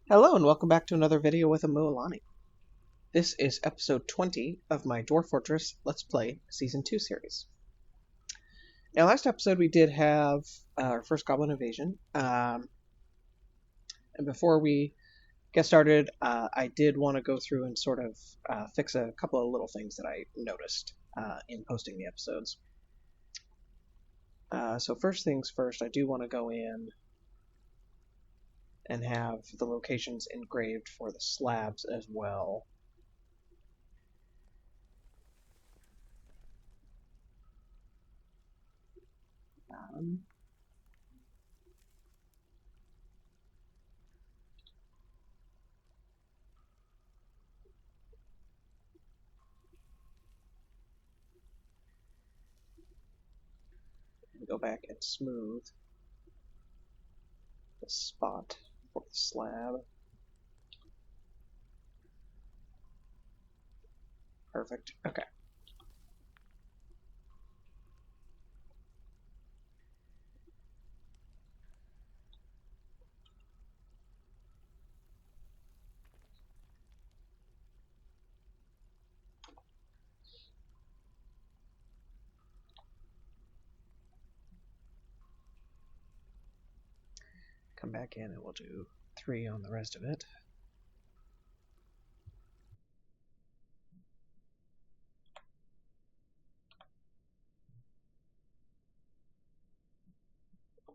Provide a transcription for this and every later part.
Hello and welcome back to another video with Amualani. This is episode 20 of my Dwarf Fortress Let's Play Season 2 series. Now last episode we did have our first goblin invasion, and before we get started I did want to go through and sort of fix a couple of little things that I noticed in posting the episodes. So first things first, I do want to go in and have the locations engraved for the slabs as well. Go back and smooth the spot for the slab. Perfect. Okay. Come back in and we'll do 3 on the rest of it.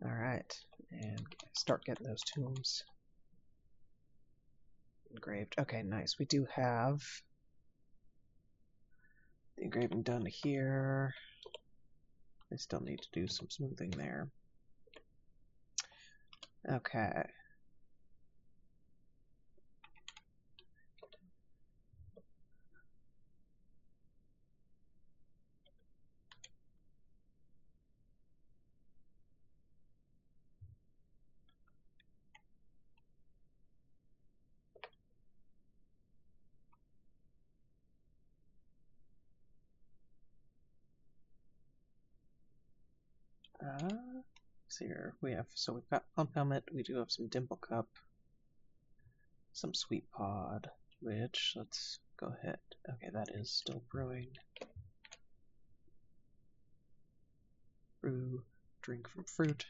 Alright, and start getting those tombs engraved. Okay, nice. We do have the engraving done here. I still need to do some smoothing there. Okay. See here, we've got Pump Helmet, we do have some Dimple Cup, some Sweet Pod, which, let's go ahead. Okay, that is still brewing. Brew, drink from fruit.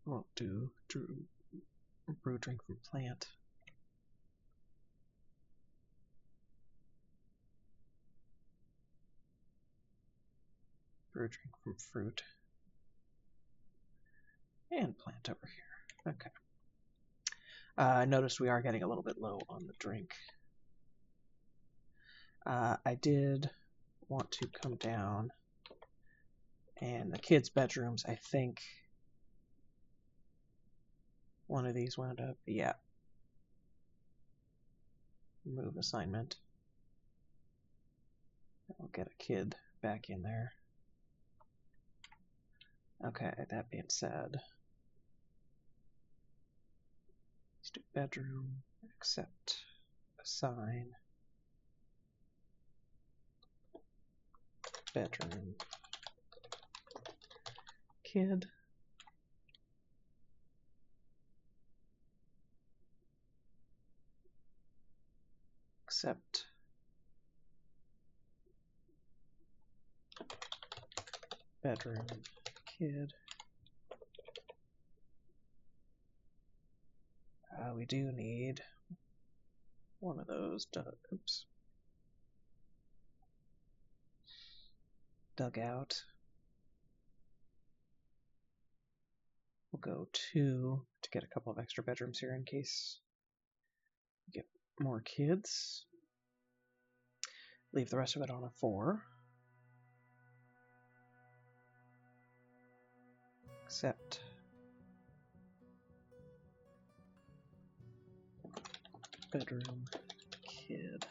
Won't do brew, drink from plant. Brew, drink from fruit. And plant over here. Okay. I noticed we are getting a little bit low on the drink. I did want to come down, and the kids' bedrooms, I think one of these wound up, yeah. Move assignment. I'll get a kid back in there. Okay, that being said, let's do bedroom, accept, assign, bedroom, kid. Accept. Bedroom, kid. We do need one of those. Oops. Dug out. We'll go 2 to get a couple of extra bedrooms here in case we get more kids. Leave the rest of it on a 4. Accept. Bedroom, kid.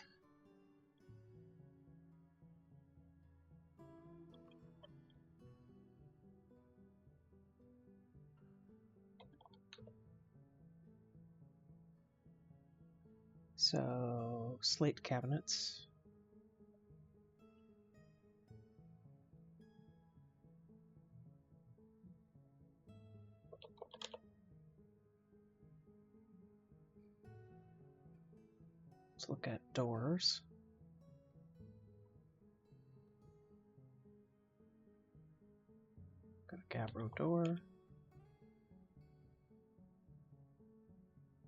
So, slate cabinets. Let's look at doors. Got a gabbro door.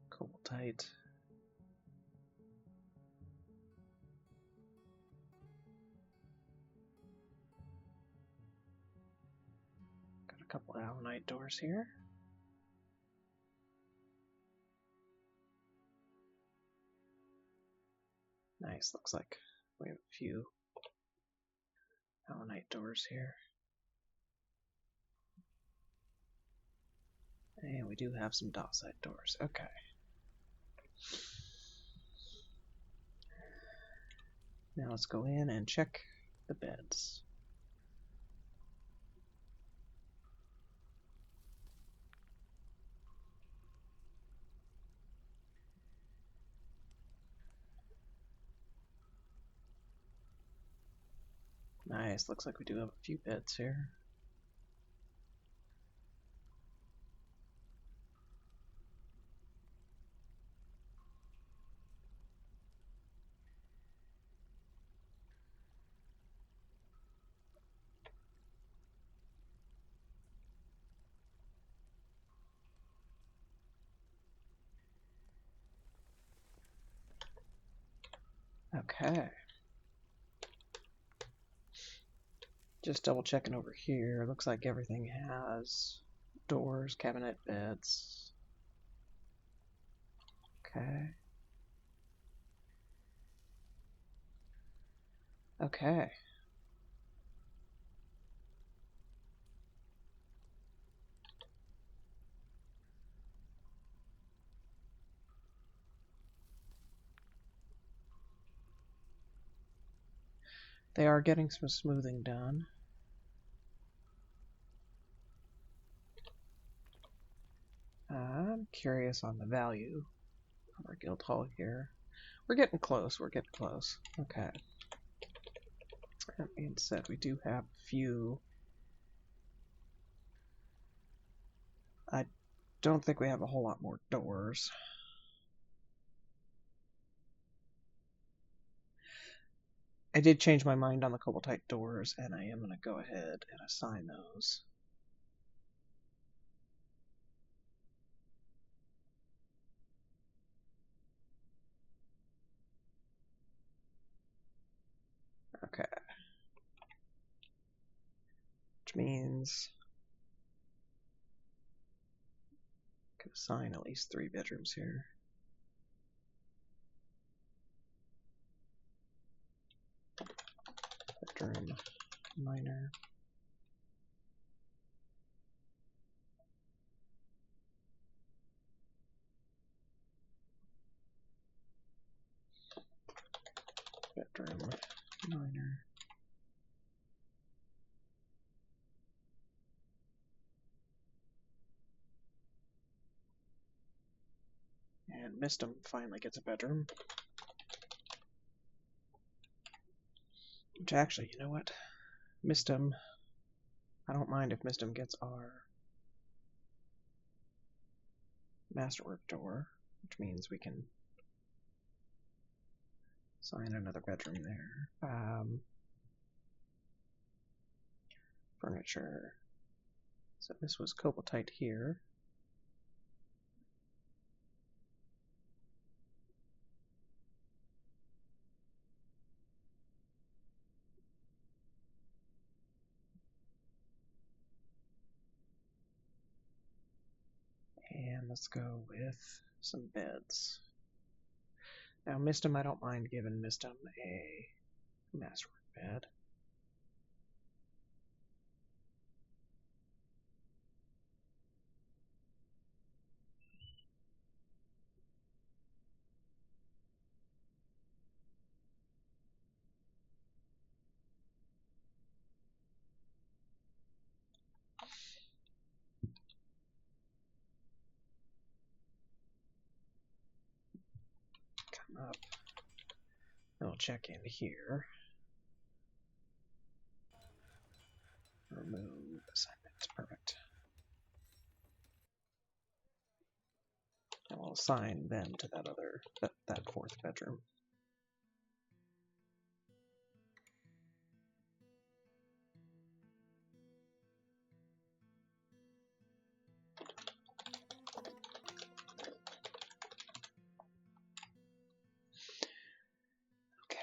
Cobaltite. Got a couple allanite doors here. Nice, looks like we have a few allanite doors here. And we do have some dotite doors. Okay. Now let's go in and check the beds. Nice, looks like we do have a few beds here. Okay. Just double checking over here. Looks like everything has doors, cabinet, beds. Okay. Okay. They are getting some smoothing done. I'm curious on the value of our guild hall here. We're getting close, we're getting close. Okay. That being said, we do have a few. I don't think we have a whole lot more doors. I did change my mind on the cobaltite doors, and I am going to go ahead and assign those. Okay. Which means I can assign at least 3 bedrooms here. Bedroom, minor. Bedroom, minor. And Mistum finally gets a bedroom. Which actually, you know what? Mistum, I don't mind if Mistum gets our masterwork door, which means we can assign another bedroom there. Furniture. So this was cobaltite here. And let's go with some beds. Now, Mistum, I don't mind giving Mistum a masterwork bed. Come up. We'll check in here. Remove assignment. Perfect. And we'll assign them to that 4th bedroom.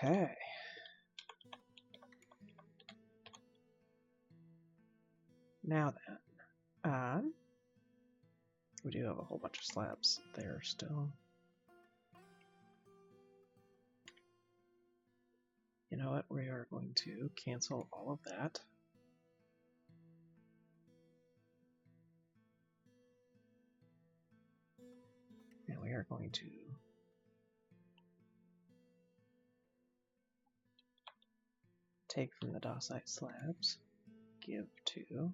Okay. Now then, we do have a whole bunch of slabs there still. You know what? We are going to cancel all of that. And we are going to take from the dacite slabs, give to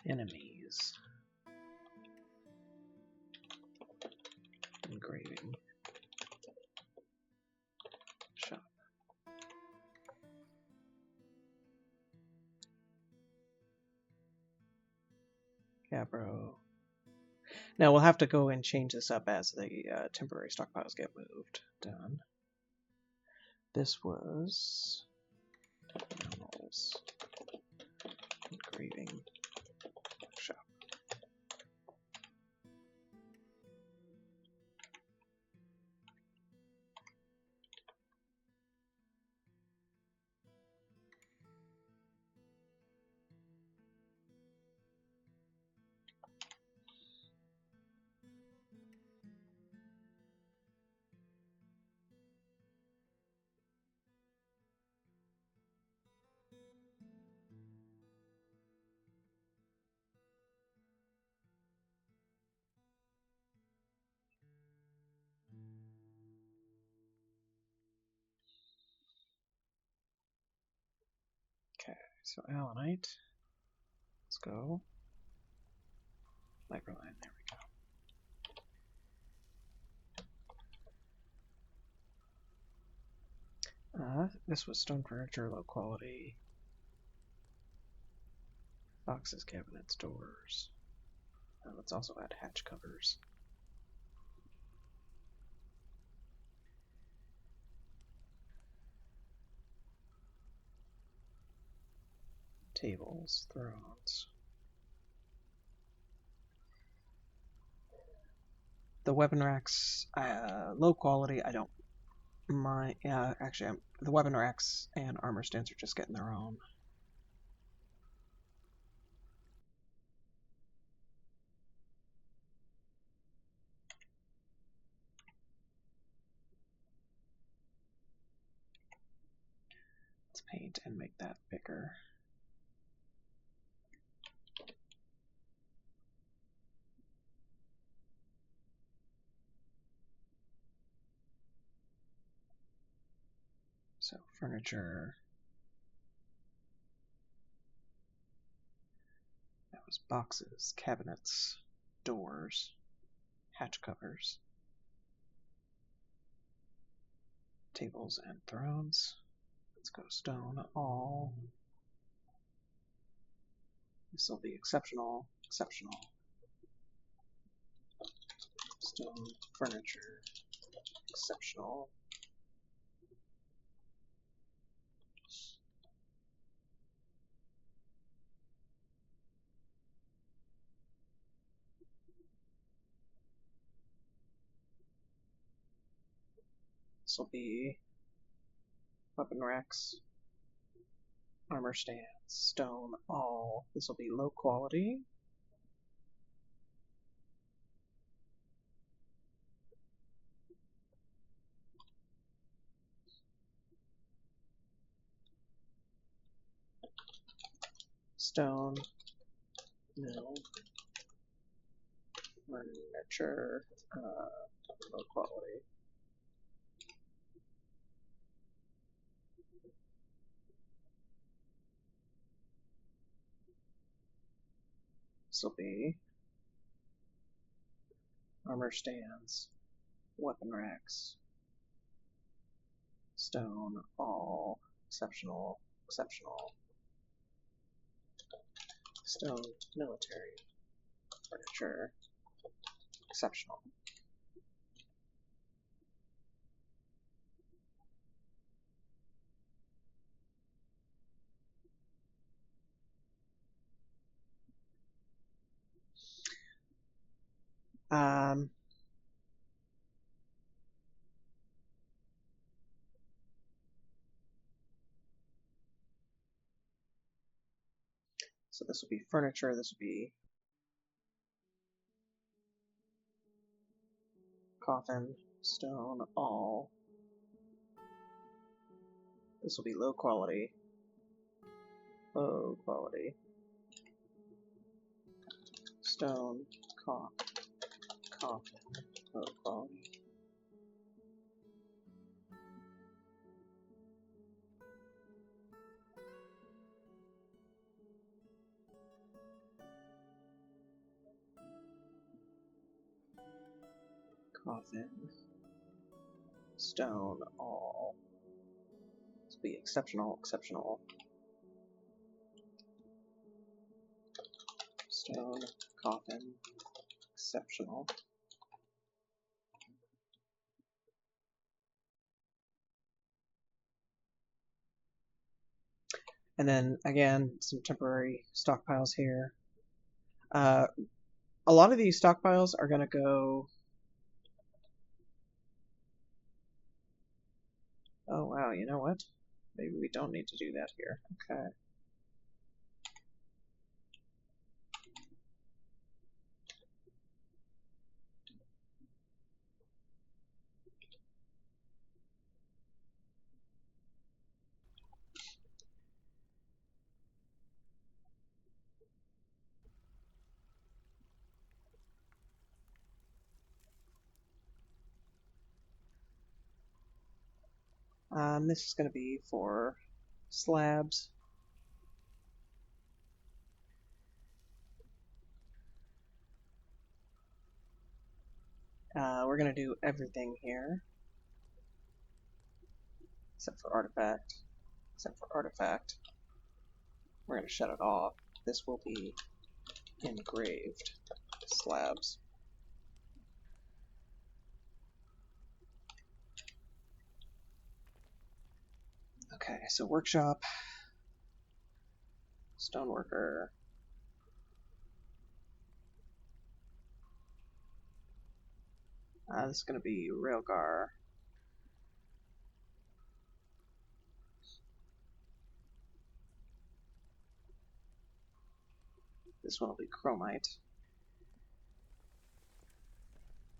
enemies. Engraving. Shop. Cabro. Now we'll have to go and change this up as the temporary stockpiles get moved. Done. This was animals. Engraving. Shop. Okay, so allanite. Let's go. Microline, there we go. This was stone furniture, low quality. Boxes, cabinets, doors. Let's also add hatch covers. Tables, thrones. The weapon racks, low quality, I don't mind. Actually, the weapon racks and armor stands are just getting their own. Let's paint and make that bigger. So furniture. That was boxes, cabinets, doors, hatch covers, tables and thrones. Let's go stone all. This will be exceptional, exceptional. Stone furniture, exceptional. This will be weapon racks, armor stands, stone all. This will be low quality. Stone, mill, furniture, low quality. This will be armor stands, weapon racks, stone, all, exceptional, exceptional. Stone, military, furniture, exceptional. Um, so this will be furniture, this will be coffin, stone, all. This will be low quality. Low quality. Stone, coffin, low quality. Coffin, stone, all. This will be exceptional, exceptional. Stone, coffin, exceptional. And then again, some temporary stockpiles here. A lot of these stockpiles are going to go. Oh wow, you know what? Maybe we don't need to do that here. Okay. This is going to be for slabs. We're going to do everything here, except for artifact. Except for artifact. We're going to shut it off. This will be engraved slabs. Okay, so workshop, stoneworker. This is going to be railgar. This one will be chromite.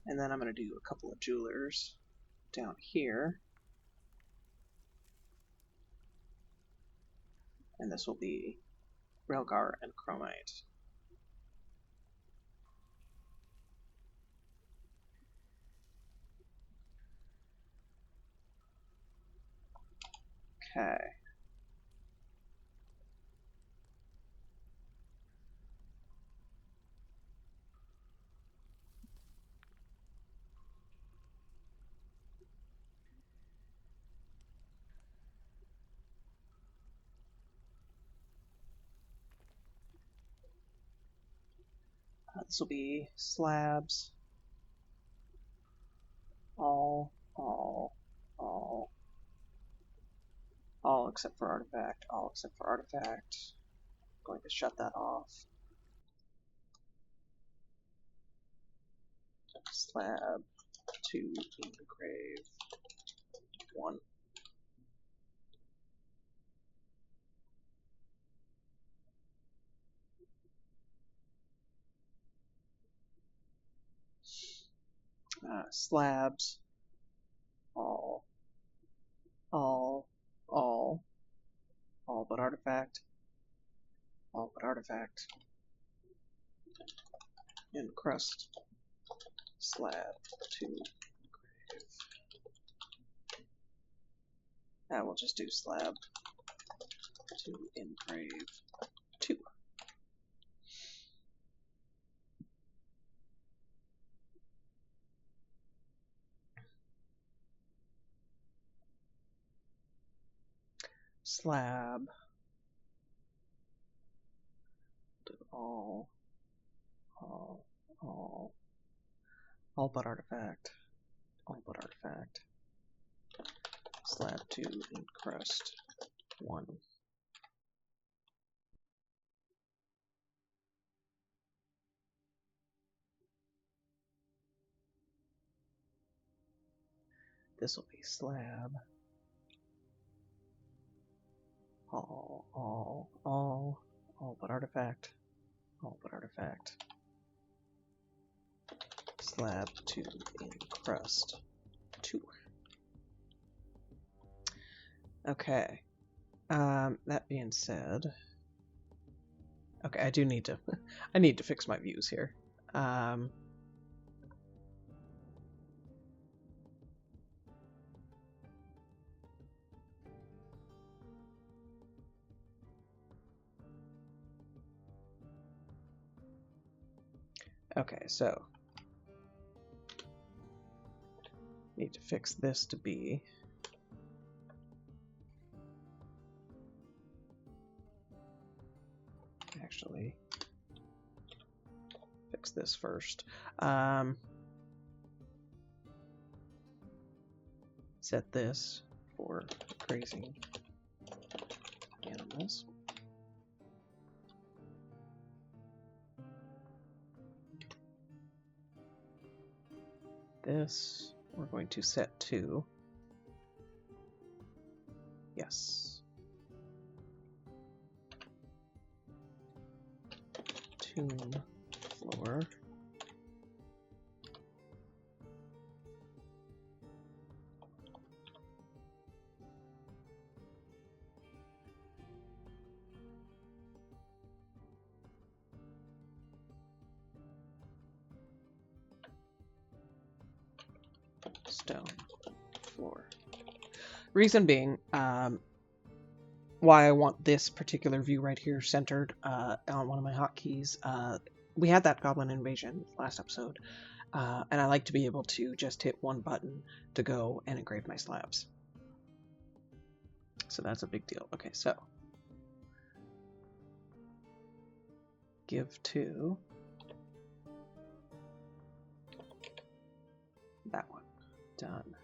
And then I'm going to do a couple of jewelers down here. And this will be railgar and chromite. Okay. This will be slabs. All except for artifact. All except for artifact. I'm going to shut that off. Slab 2 engrave 1. Slabs. All but artifact. All but artifact. Encrust. Slab 2 engrave. We'll just do slab 2 engrave 2. Slab. Do all but artifact. All but artifact. Slab 2 encrust 1. This will be slab. All but artifact. All but artifact. Slab to encrust 2. Okay. That being said, okay, I do need to I need to fix my views here. Okay, so need to fix this to be actually fix this first. Set this for grazing animals. This we're going to set to yes. Tomb floor. Stone floor. Reason being, why I want this particular view right here centered on one of my hotkeys. We had that goblin invasion last episode, and I like to be able to just hit one button to go and engrave my slabs. So that's a big deal. Okay, so give to that one. Done.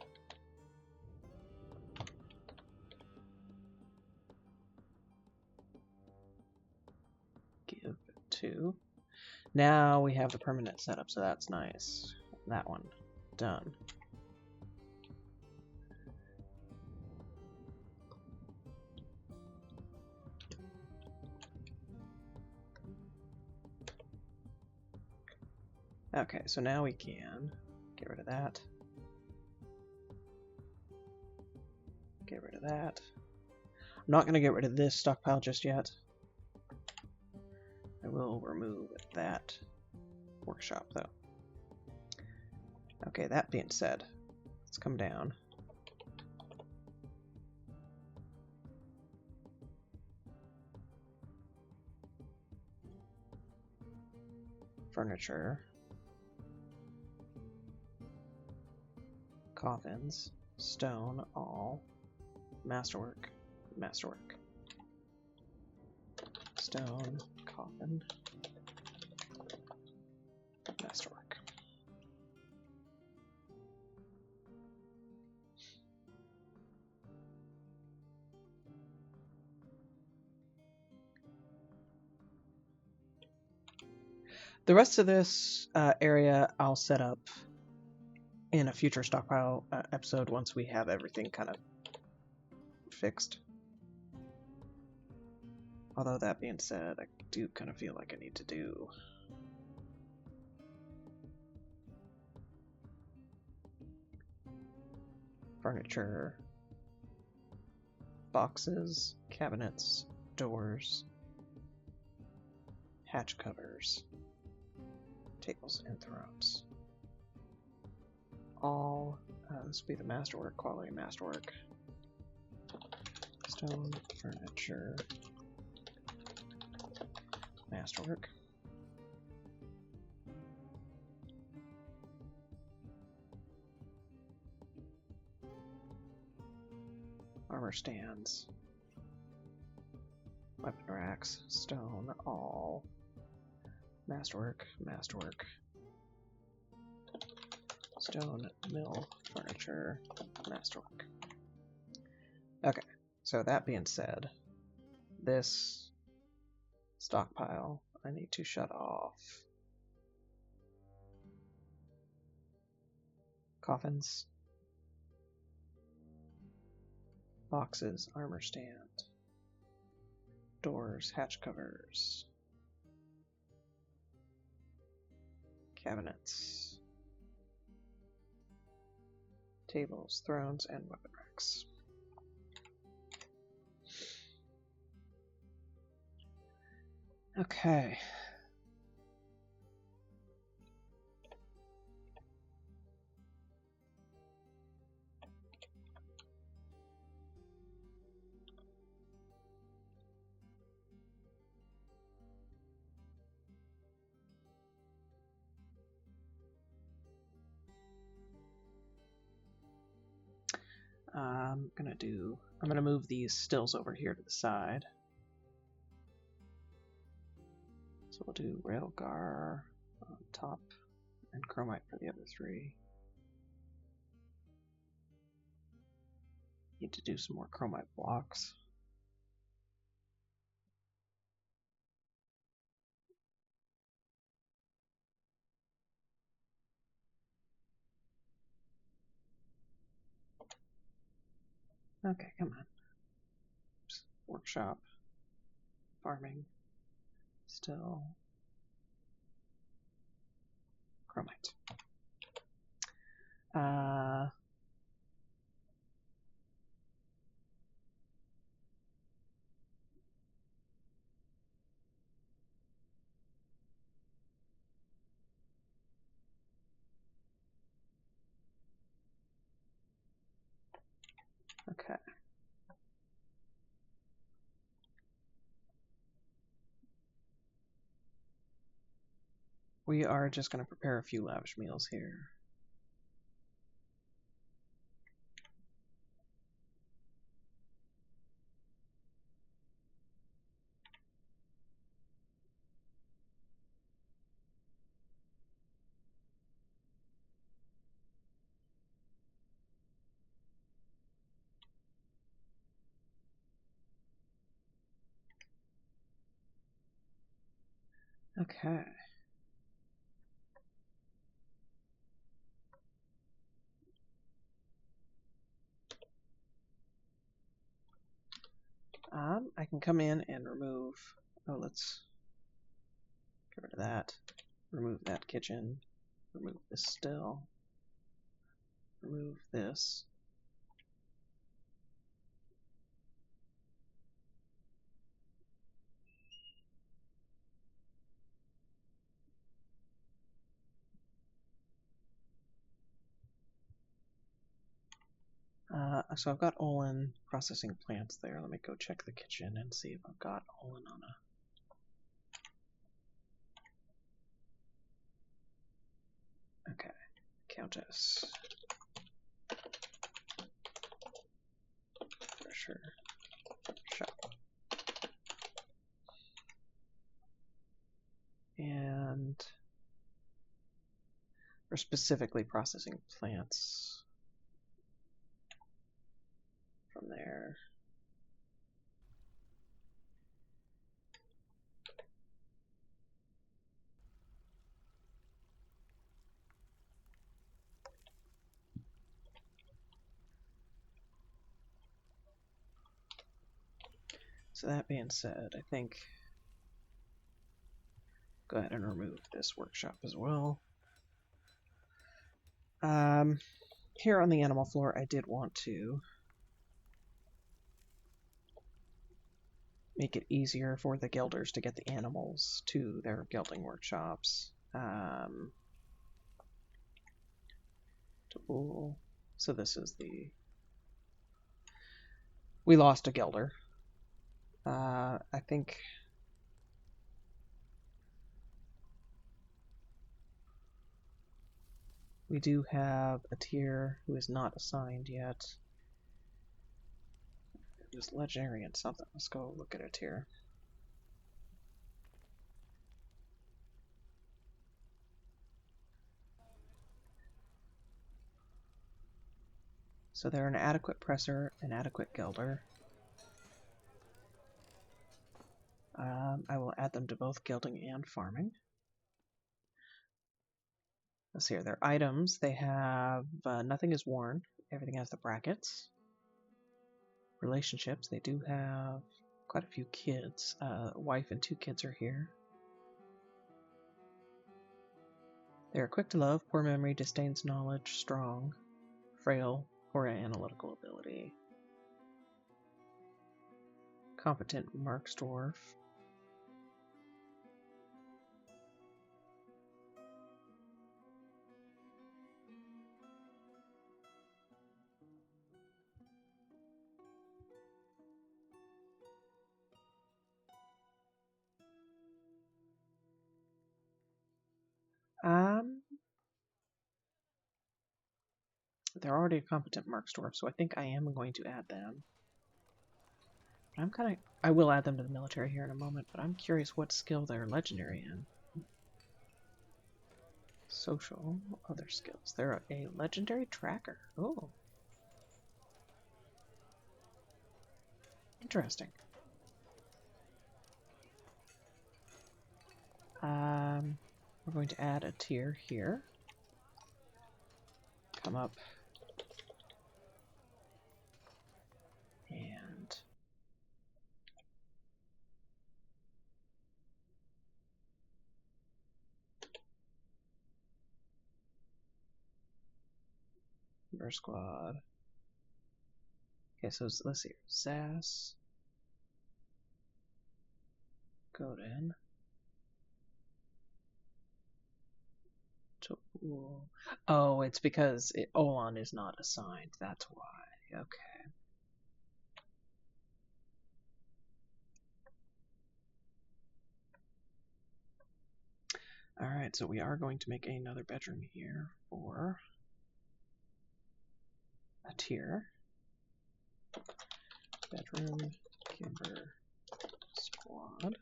Give to. Now we have the permanent setup, so that's nice. That one. Done. Okay, so now we can get rid of that. Get rid of that. I'm not going to get rid of this stockpile just yet. I will remove that workshop though. Okay, that being said, let's come down. Furniture. Coffins. Stone, all. Masterwork. Masterwork. Stone, coffin. Masterwork. The rest of this area I'll set up in a future stockpile episode once we have everything kind of fixed. Although that being said, I do kind of feel like I need to do furniture, boxes, cabinets, doors, hatch covers, tables and thrones. All, this will be the masterwork, quality masterwork. Stone, furniture, masterwork. Armor stands. Weapon racks, stone, all. Masterwork, masterwork. Stone, mill, furniture, masterwork. Okay, so that being said, this stockpile I need to shut off. Coffins. Boxes, armor stand, doors, hatch covers, cabinets, tables, thrones, and weapon racks. Okay. I'm gonna move these stills over here to the side. So we'll do railgar on top and chromite for the other three. Need to do some more chromite blocks. Okay, come on. Oops. Workshop, farming, still, chromite. Okay. We are just going to prepare a few lavish meals here. Okay. I can come in and remove, let's get rid of that. Remove that kitchen. Remove this still. Remove this. So I've got Olin processing plants there. Let me go check the kitchen and see if I've got Olin on a... Okay, Countess. Thresher. Shop. And we're specifically processing plants from there. So that being said, I think go ahead and remove this workshop as well. Here on the animal floor, I did want to make it easier for the gelders to get the animals to their gelding workshops. Tool. So this is the... We lost a gelder. I think... We do have a tier who is not assigned yet. It was legendary and something. Let's go look at a tier. So they're an adequate presser, an adequate gelder. I will add them to both gelding and farming. Let's see here, their items, they have nothing is worn, everything has the brackets. Relationships, they do have quite a few kids. Wife and 2 kids are here. They are quick to love, poor memory, disdains knowledge, strong, frail, poor analytical ability. Competent, marks Dwarf. They're already a competent marks Dwarf, so I think I am going to add them. But I will add them to the military here in a moment, but I'm curious what skill they're legendary in. Social, other skills. They're a legendary tracker. Oh. Interesting. We're going to add a tier here. Come up. And Burst Squad. Okay, so let's see. Sass. Godin. Oh, it's because Olan is not assigned. That's why. Okay. Alright, so we are going to make another bedroom here for a tier. Bedroom, Kimber, Squad.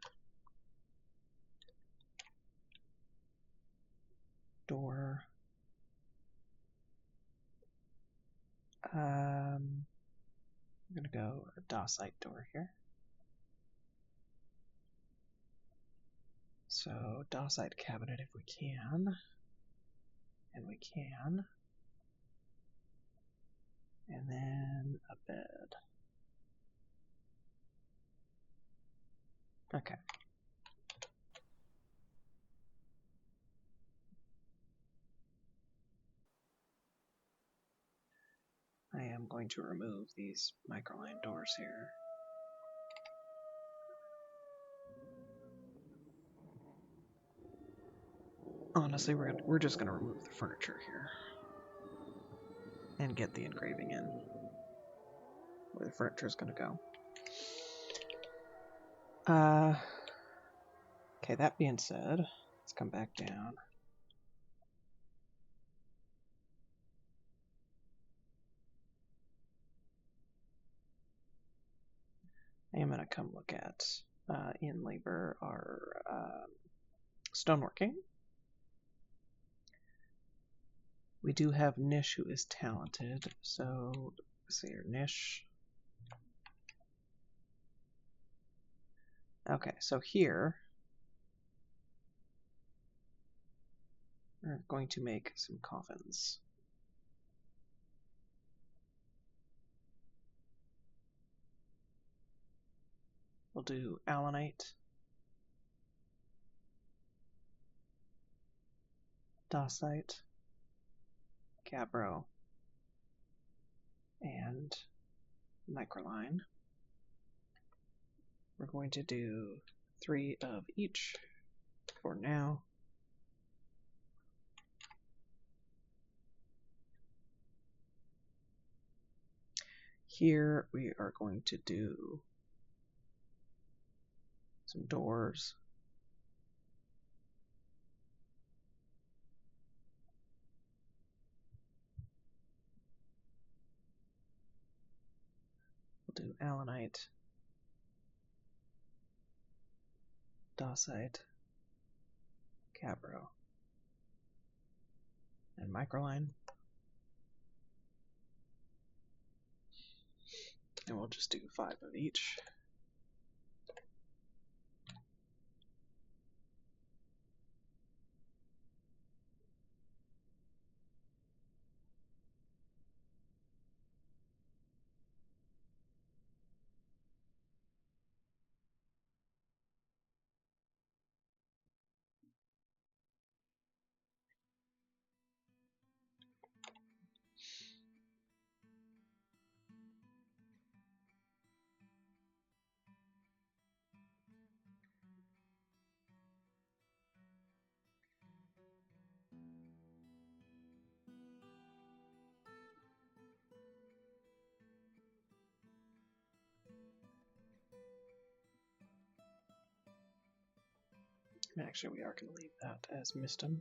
Door. I'm gonna go a Dacite door here. So Dacite cabinet if we can. And we can. And then a bed. Okay. I am going to remove these microline doors here. Honestly, we're just gonna remove the furniture here and get the engraving in where the furniture is gonna go. Okay, that being said, let's come back down. I am gonna come look at in labor our stoneworking. We do have Nish who is talented, so let's see here, Nish. Okay, so here we're going to make some coffins. We'll do allanite, dacite, gabbro, and microline. We're going to do 3 of each for now. Here we are going to do some doors. We'll do allanite, dacite, gabbro, and microline. And we'll just do 5 of each. Actually, we are going to leave that as Mistum.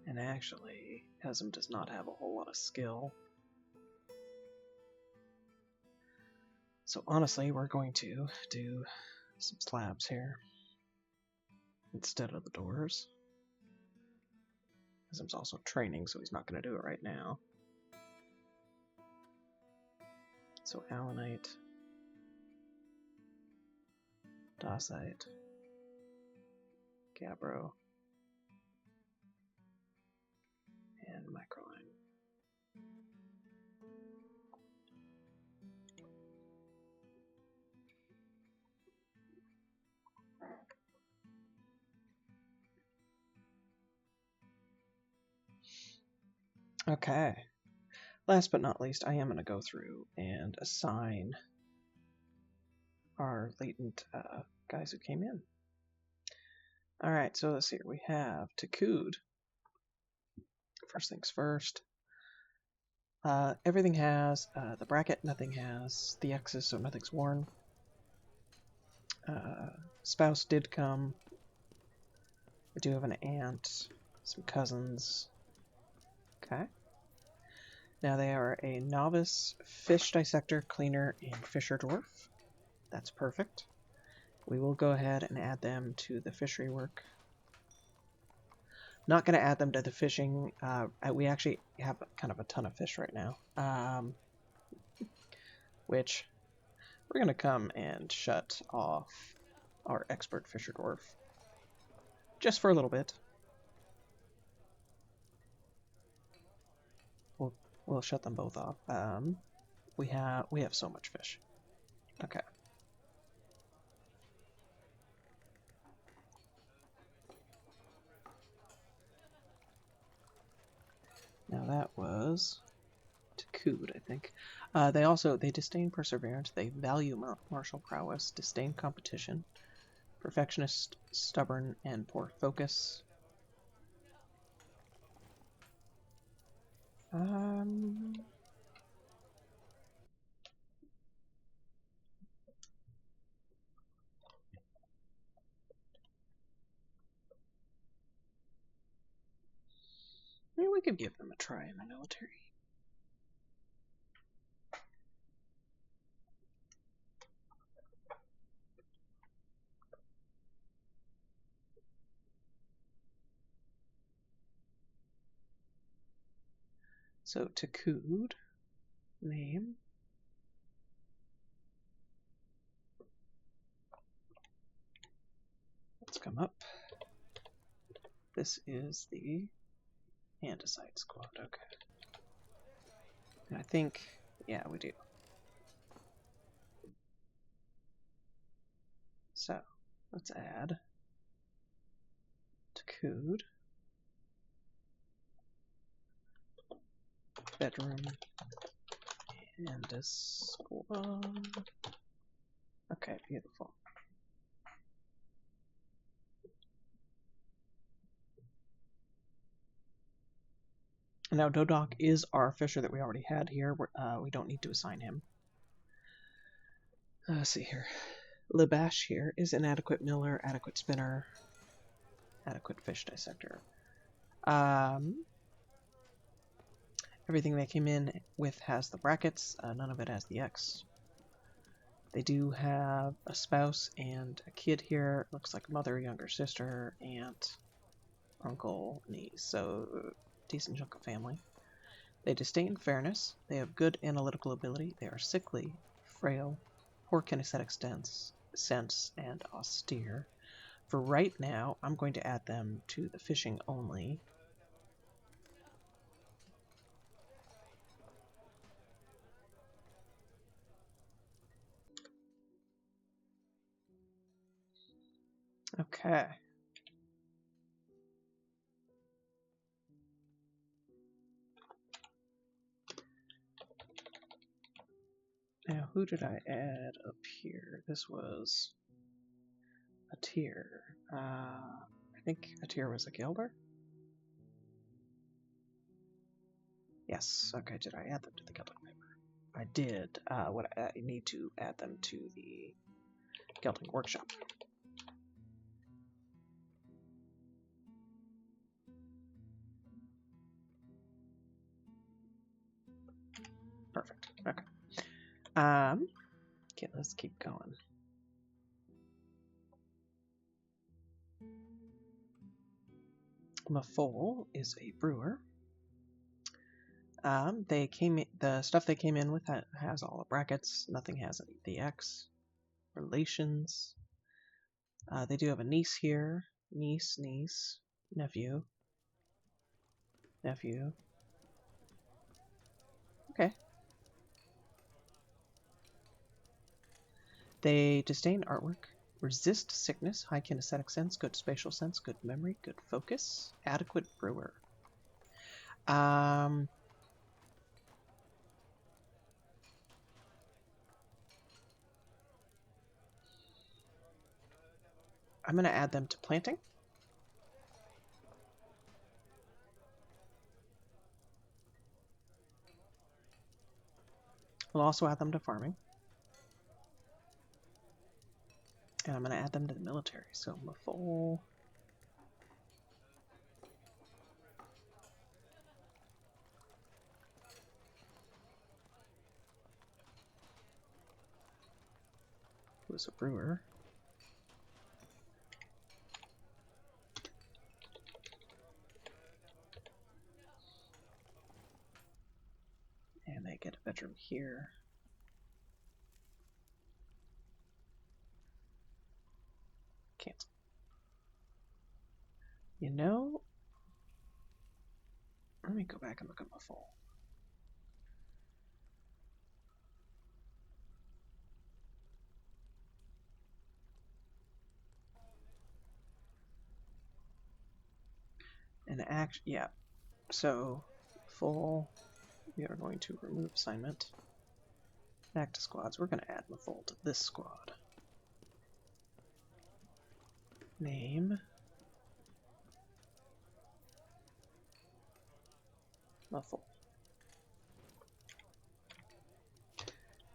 And actually, Chasm does not have a whole lot of skill. So honestly, we're going to do some slabs here instead of the doors. Chasm's also training, so he's not going to do it right now. So allanite, dacite, gabbro, and microline. Okay. Last but not least, I am going to go through and assign our latent guys who came in. Alright, so let's see here. We have Takud. First things first. Everything has the bracket, nothing has the X's, so nothing's worn. Spouse did come. We do have an aunt, some cousins. Okay. Now they are a novice fish dissector, cleaner, and fisher dwarf. That's perfect. We will go ahead and add them to the fishery work. Not going to add them to the fishing. We actually have kind of a ton of fish right now, which we're going to come and shut off our expert fisher dwarf just for a little bit. We'll shut them both off. We have so much fish. Okay. Now that was Takud, I think. They disdain perseverance. They value martial prowess, disdain competition, perfectionist, stubborn, and poor focus. Maybe we could give them a try in the military. So Takud, name. Let's come up. This is the Andesite squad. Okay. And I think, yeah, we do. So let's add Takud. Bedroom. And a squad. Okay, beautiful. Now Dodok is our fisher that we already had here. We don't need to assign him. Let's see here. Libash here is an adequate miller, adequate spinner, adequate fish dissector. Everything they came in with has the brackets. None of it has the X. They do have a spouse and a kid here. Looks like mother, younger sister, aunt, uncle, niece. So decent chunk of family. They disdain fairness. They have good analytical ability. They are sickly, frail, poor kinesthetic sense, and austere. For right now, I'm going to add them to the fishing only. Okay. Now, who did I add up here? This was a tier. I think a tier was a guilder? Yes, okay, did I add them to the guilding paper? I did. I need to add them to the guilding workshop. Perfect. Okay. Okay, let's keep going. Mafol is a brewer. The stuff they came in with has all the brackets. Nothing has any DX. Relations. They do have a niece here. Niece, nephew. Okay. They disdain artwork, resist sickness, high kinesthetic sense, good spatial sense, good memory, good focus, adequate brewer. I'm going to add them to planting. We'll also add them to farming. And I'm going to add them to the military. So Mafol. Who's a brewer. And they get a bedroom here. Cancel. You know, let me go back and look at Mafol. And yeah. So, full, we are going to remove assignment. Back to squads. We're going to add Mafol to this squad. Name. Mafol.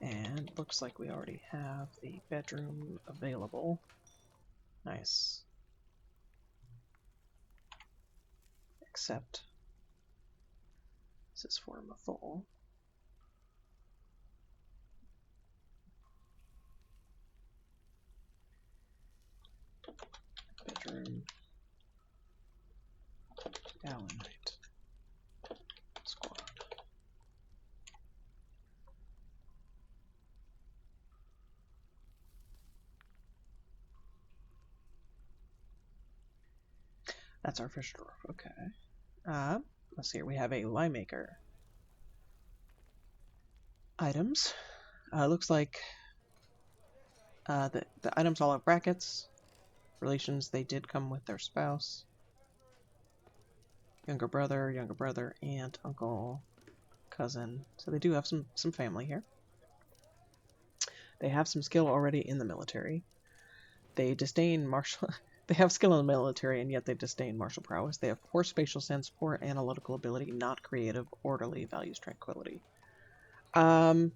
And looks like we already have a bedroom available. Nice. Except this is for Mafol. Bedroom. Allenite. Squad. That's our fish dwarf. Okay. Let's see here. We have a lime maker. Items. Looks like the items all have brackets. Relations, they did come with their spouse. Younger brother, aunt, uncle, cousin. So they do have some family here. They have some skill already in the military. They disdain martial... They have skill in the military, and yet they disdain martial prowess. They have poor spatial sense, poor analytical ability, not creative, orderly, values tranquility. I'm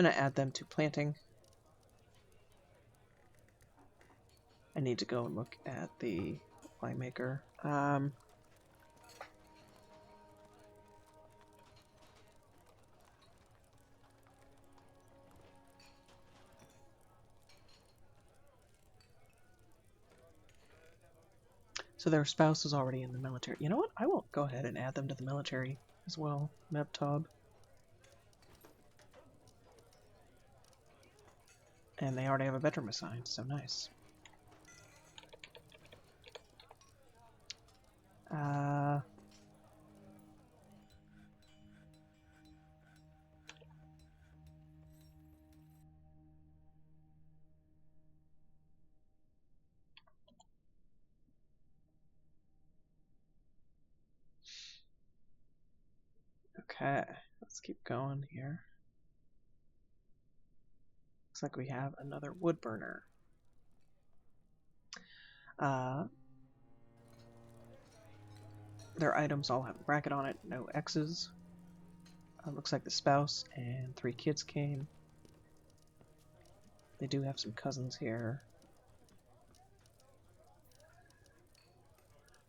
going to add them to planting. I need to go and look at the winemaker. So their spouse is already in the military. You know what? I will go ahead and add them to the military as well. Meptob. And they already have a bedroom assigned, so nice. Okay, let's keep going here. Looks like we have another wood burner. Their items all have a bracket on it, no X's. Looks like the spouse and 3 kids came. They do have some cousins here.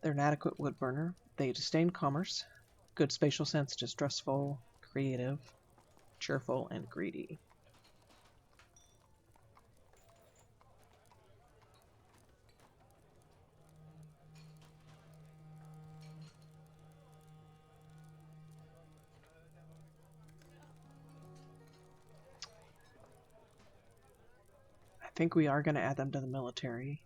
They're an adequate wood burner. They disdain commerce. Good spatial sense, distrustful, creative, cheerful, and greedy. I think we are going to add them to the military.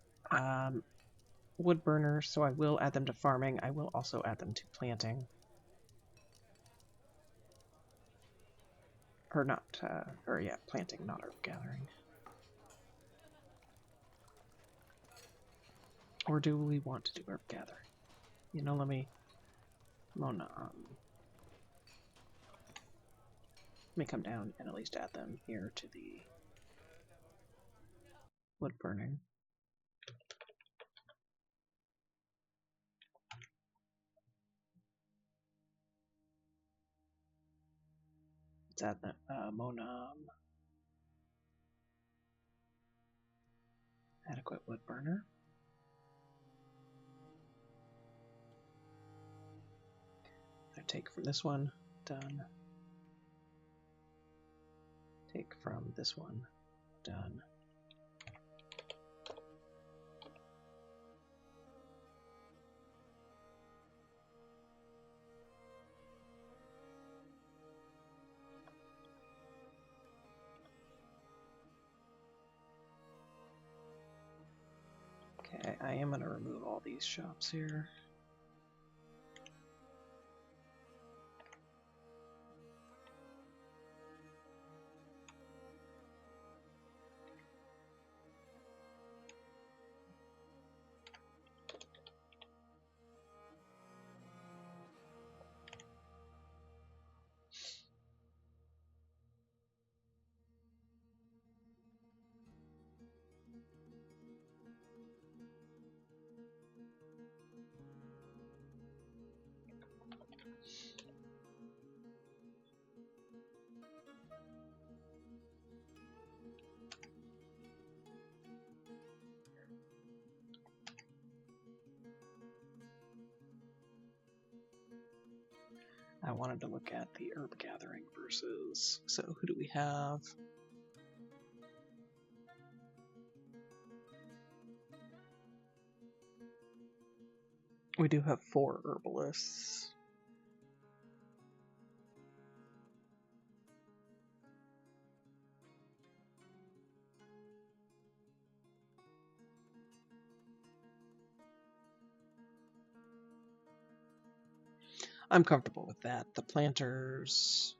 Wood burner, so I will add them to farming. I will also add them to planting. Or not, planting, not herb gathering. Or do we want to do herb gathering? You know, let me come down and at least add them here to the wood burning. Let's add that Monam. Adequate wood burner. I take from this one, done. Take from this one, done. Okay, I am going to remove all these shops here. I wanted to look at the herb gathering versus, so who do we have? We do have 4 herbalists. I'm comfortable with that. The planters...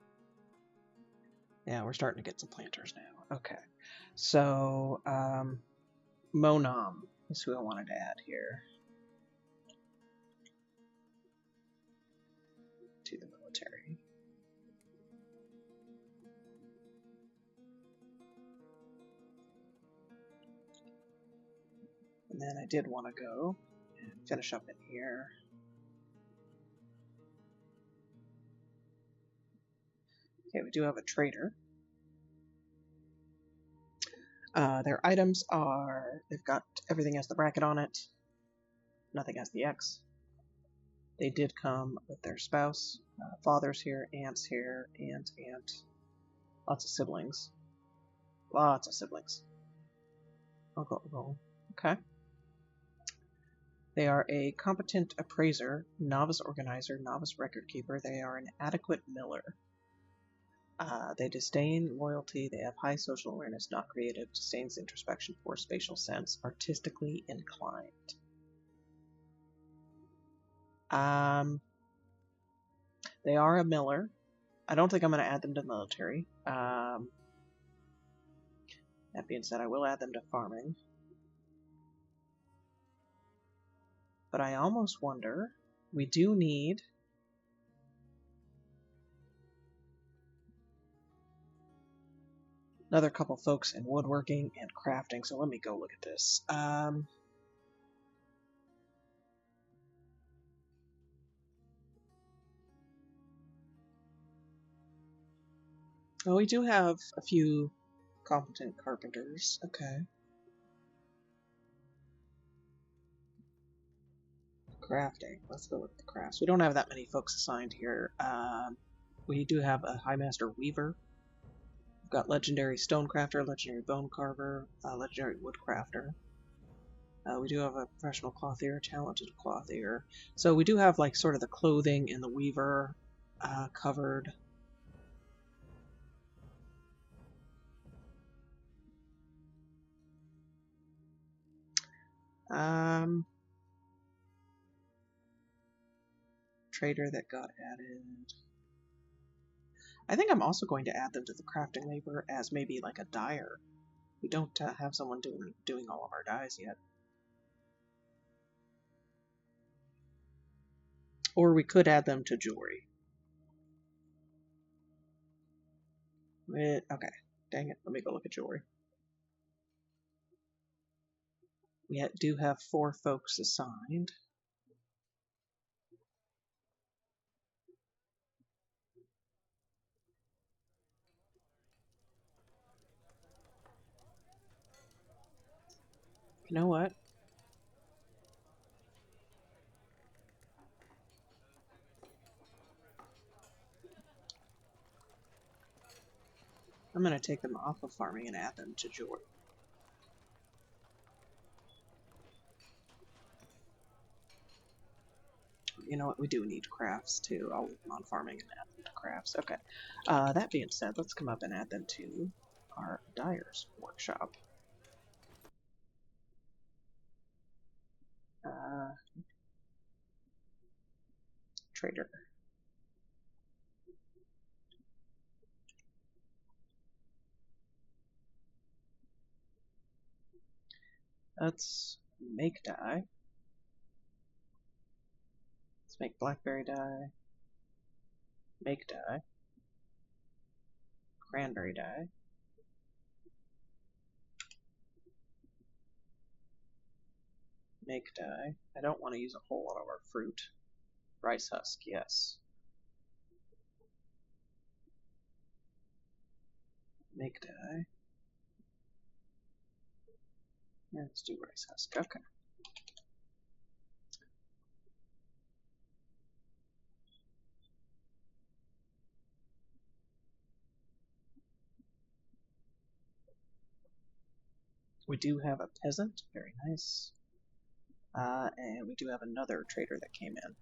Yeah, we're starting to get some planters now. Okay. So, Monam is who I wanted to add here to the military. And then I did want to go and finish up in here. Okay, we do have a trader. Their items are, they've got, everything has the bracket on it. Nothing has the X. They did come with their spouse. Father's here, aunt's here, aunt. Lots of siblings. Lots of siblings. Uncle. Okay. They are a competent appraiser, novice organizer, novice record keeper. They are an adequate miller. They disdain loyalty. They have high social awareness, not creative, disdains introspection, poor spatial sense, artistically inclined. They are a miller. I don't think I'm going to add them to the military. That being said, I will add them to farming. But I almost wonder, we do need Another couple folks in woodworking and crafting, so let me go look at this. Oh, we do have a few competent carpenters. Okay. Crafting. Let's go look at the crafts. We don't have that many folks assigned here. We do have a High Master Weaver. We've got Legendary Stonecrafter, Legendary Bone Carver, Legendary Woodcrafter. We do have a Professional Clothier, Talented Clothier. So we do have like sort of the clothing and the Weaver covered. Trader that got added. I think I'm also going to add them to the crafting labor as maybe like a dyer. We don't have someone doing all of our dyes yet. Or we could add them to jewelry. Okay, dang it, let me go look at jewelry. We do have 4 folks assigned. You know what? I'm going to take them off of farming and add them to jewelry. You know what? We do need crafts too. I'll leave them on farming and add them to crafts. Okay. That being said, let's come up and add them to our dyer's workshop. Trader. Let's make dye. Let's make blackberry dye. Make dye. Cranberry dye. Make dye. I don't want to use a whole lot of our fruit. Rice husk, yes. Make dye. Let's do rice husk. Okay. We do have a peasant. Very nice. And we do have another trader that came in.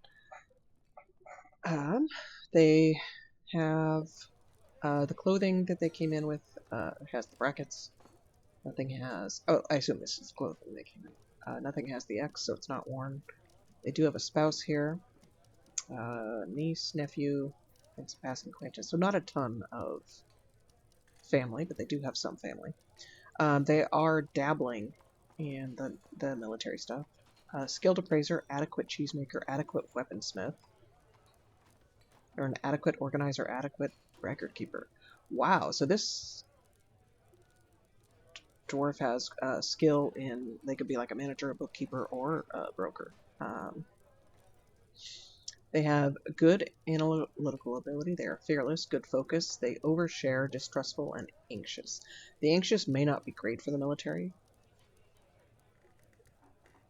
They have the clothing that they came in with has the brackets. Nothing has... Oh, I assume this is clothing they came in. Nothing has the X, so it's not worn. They do have a spouse here. Niece, nephew, and some passing acquaintance. So not a ton of family, but they do have some family. They are dabbling in the military stuff. Skilled appraiser, adequate cheesemaker, adequate weaponsmith. They're an adequate organizer, adequate record keeper. Wow, so this dwarf has skill in, they could be like a manager, a bookkeeper, or a broker. They have good analytical ability. They are fearless, good focus. They overshare, distrustful, and anxious. The anxious may not be great for the military,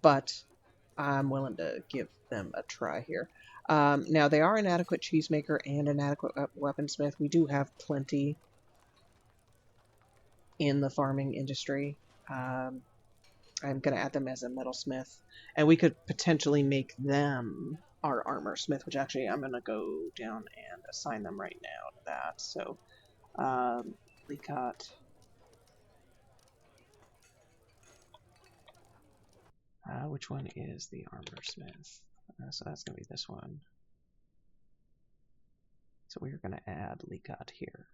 but I'm willing to give them a try here. Now, they are an adequate cheesemaker and an adequate weaponsmith. We do have plenty in the farming industry. I'm going to add them as a metalsmith, and we could potentially make them our armor smith, which actually I'm going to go down and assign them right now to that. So, Leacott. Which one is the armor smith? So that's going to be this one. So we're going to add Leacott here.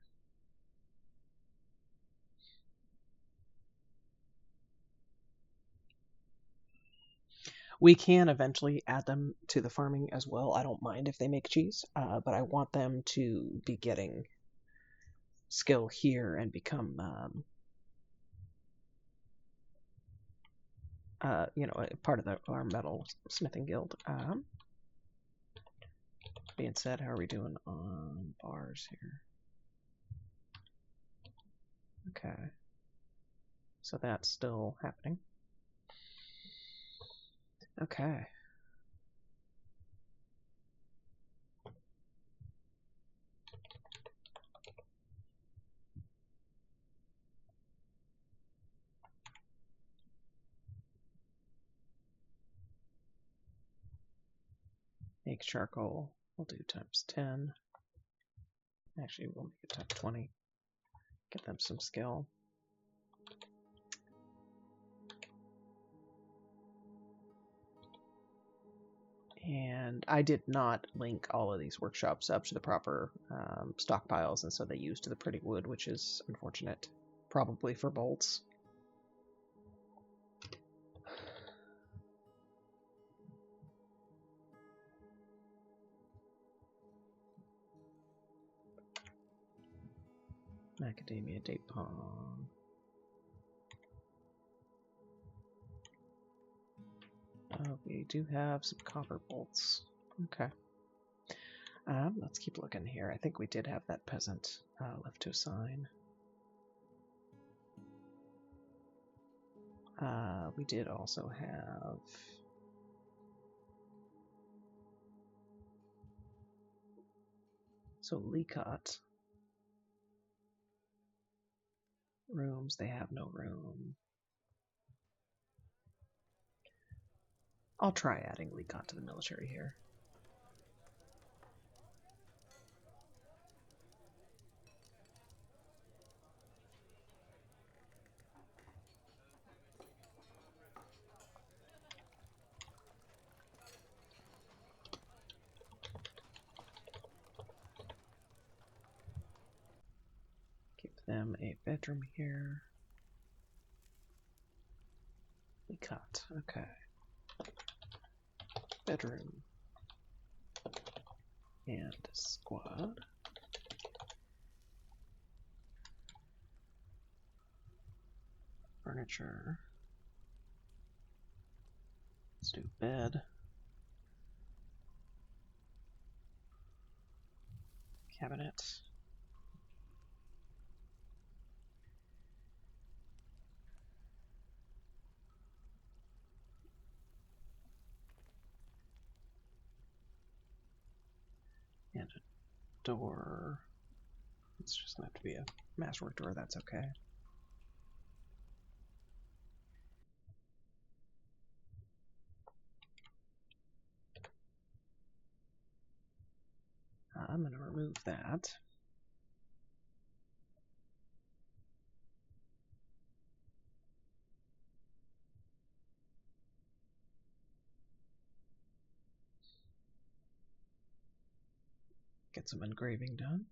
We can eventually add them to the farming as well. I don't mind if they make cheese, but I want them to be getting skill here and become, part of our metal smithing guild. Being said, how are we doing on bars here? Okay. So that's still happening. Okay. Make charcoal. We'll do times 10. Actually, we'll make it times 20. Get them some skill. And I did not link all of these workshops up to the proper stockpiles, and so they used the pretty wood, which is unfortunate. Probably for bolts. Macadamia date palm. We do have some copper bolts. Okay. Let's keep looking here. I think we did have that peasant left to assign. We did also have... So Lecot. Rooms, they have no room. I'll try adding Lecot to the military here. Give them a bedroom here. Lecot, okay. Bedroom. And squad. Furniture. Let's do bed. Cabinet. And a door. It's just going to have to be a masterwork door, that's okay. I'm going to remove that. Get some engraving done.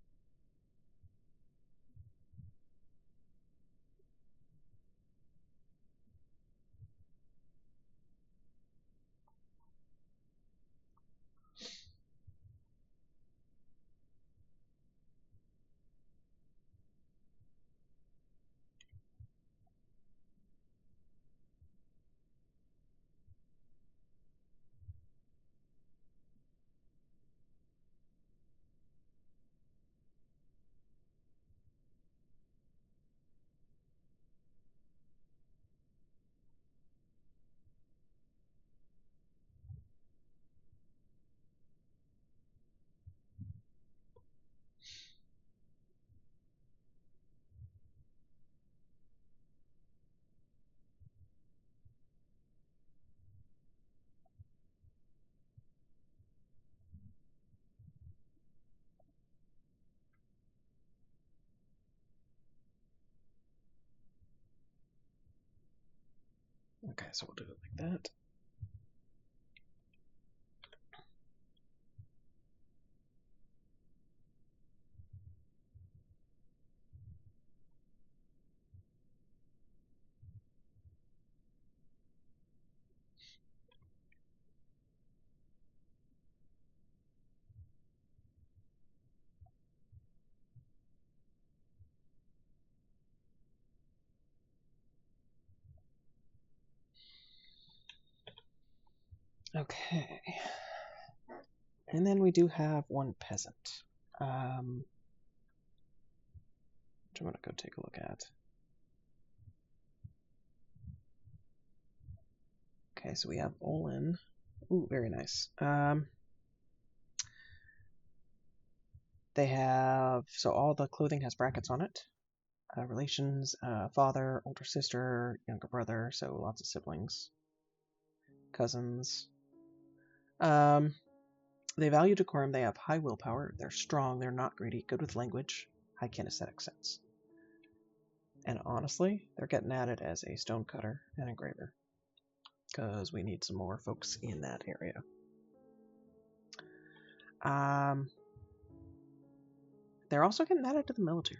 Okay, so we'll do it like that. Okay. And then we do have one peasant. Which I'm going to go take a look at. Okay, so we have Olin. Ooh, very nice. They have, so all the clothing has brackets on it. Relations, father, older sister, younger brother, so lots of siblings. Cousins. They value decorum, they have high willpower, they're strong, they're not greedy, good with language, high kinesthetic sense. And honestly, they're getting at it as a stonecutter and engraver, because we need some more folks in that area. They're also getting added to the military.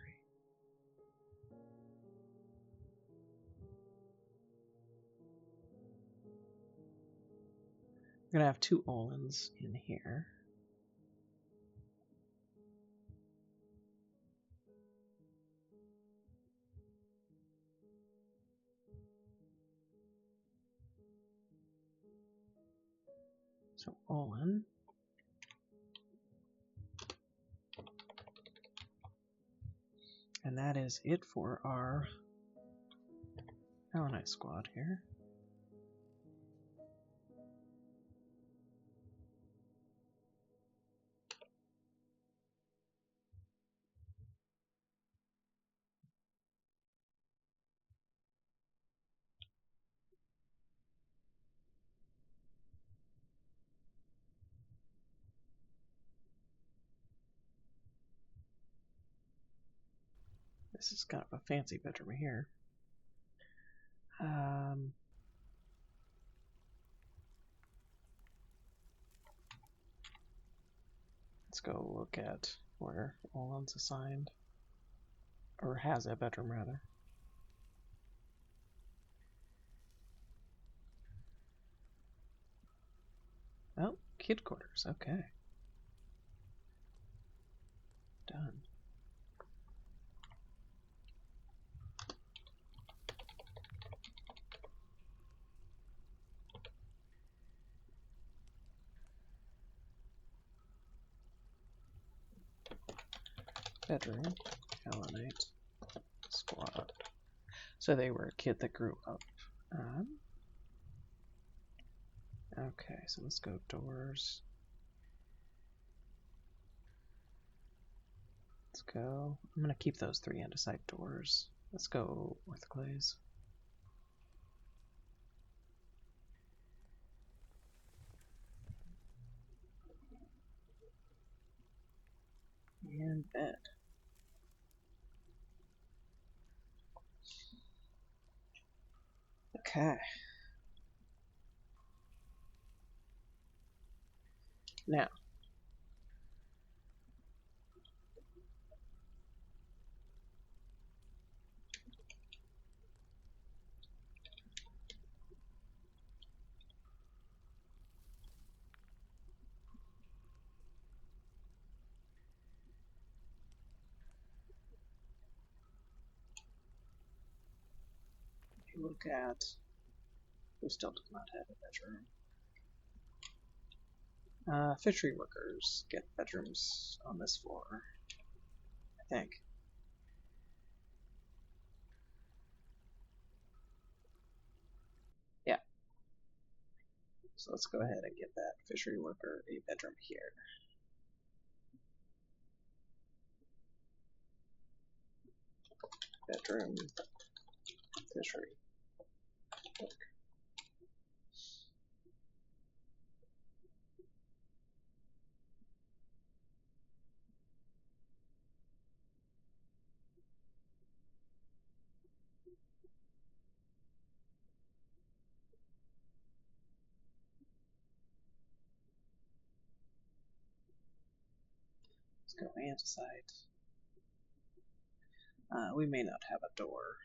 We're going to have 2 Olins in here. So Olin. And that is it for our Allied squad here. This is kind of a fancy bedroom here. Let's go look at where Olin's assigned. Or has a bedroom, rather. Oh, kid quarters, okay. Done. Bedroom, Allenite squad. So they were a kid that grew up. Okay, so let's go doors. Let's go. I'm going to keep those 3 andesite doors. Let's go orthoclase. And bed. Okay. Now, if you look at who still does not have a bedroom. Fishery workers get bedrooms on this floor, I think. Yeah. So let's go ahead and get that fishery worker a bedroom here. Bedroom, fishery worker. Let's go andesite. We may not have a door.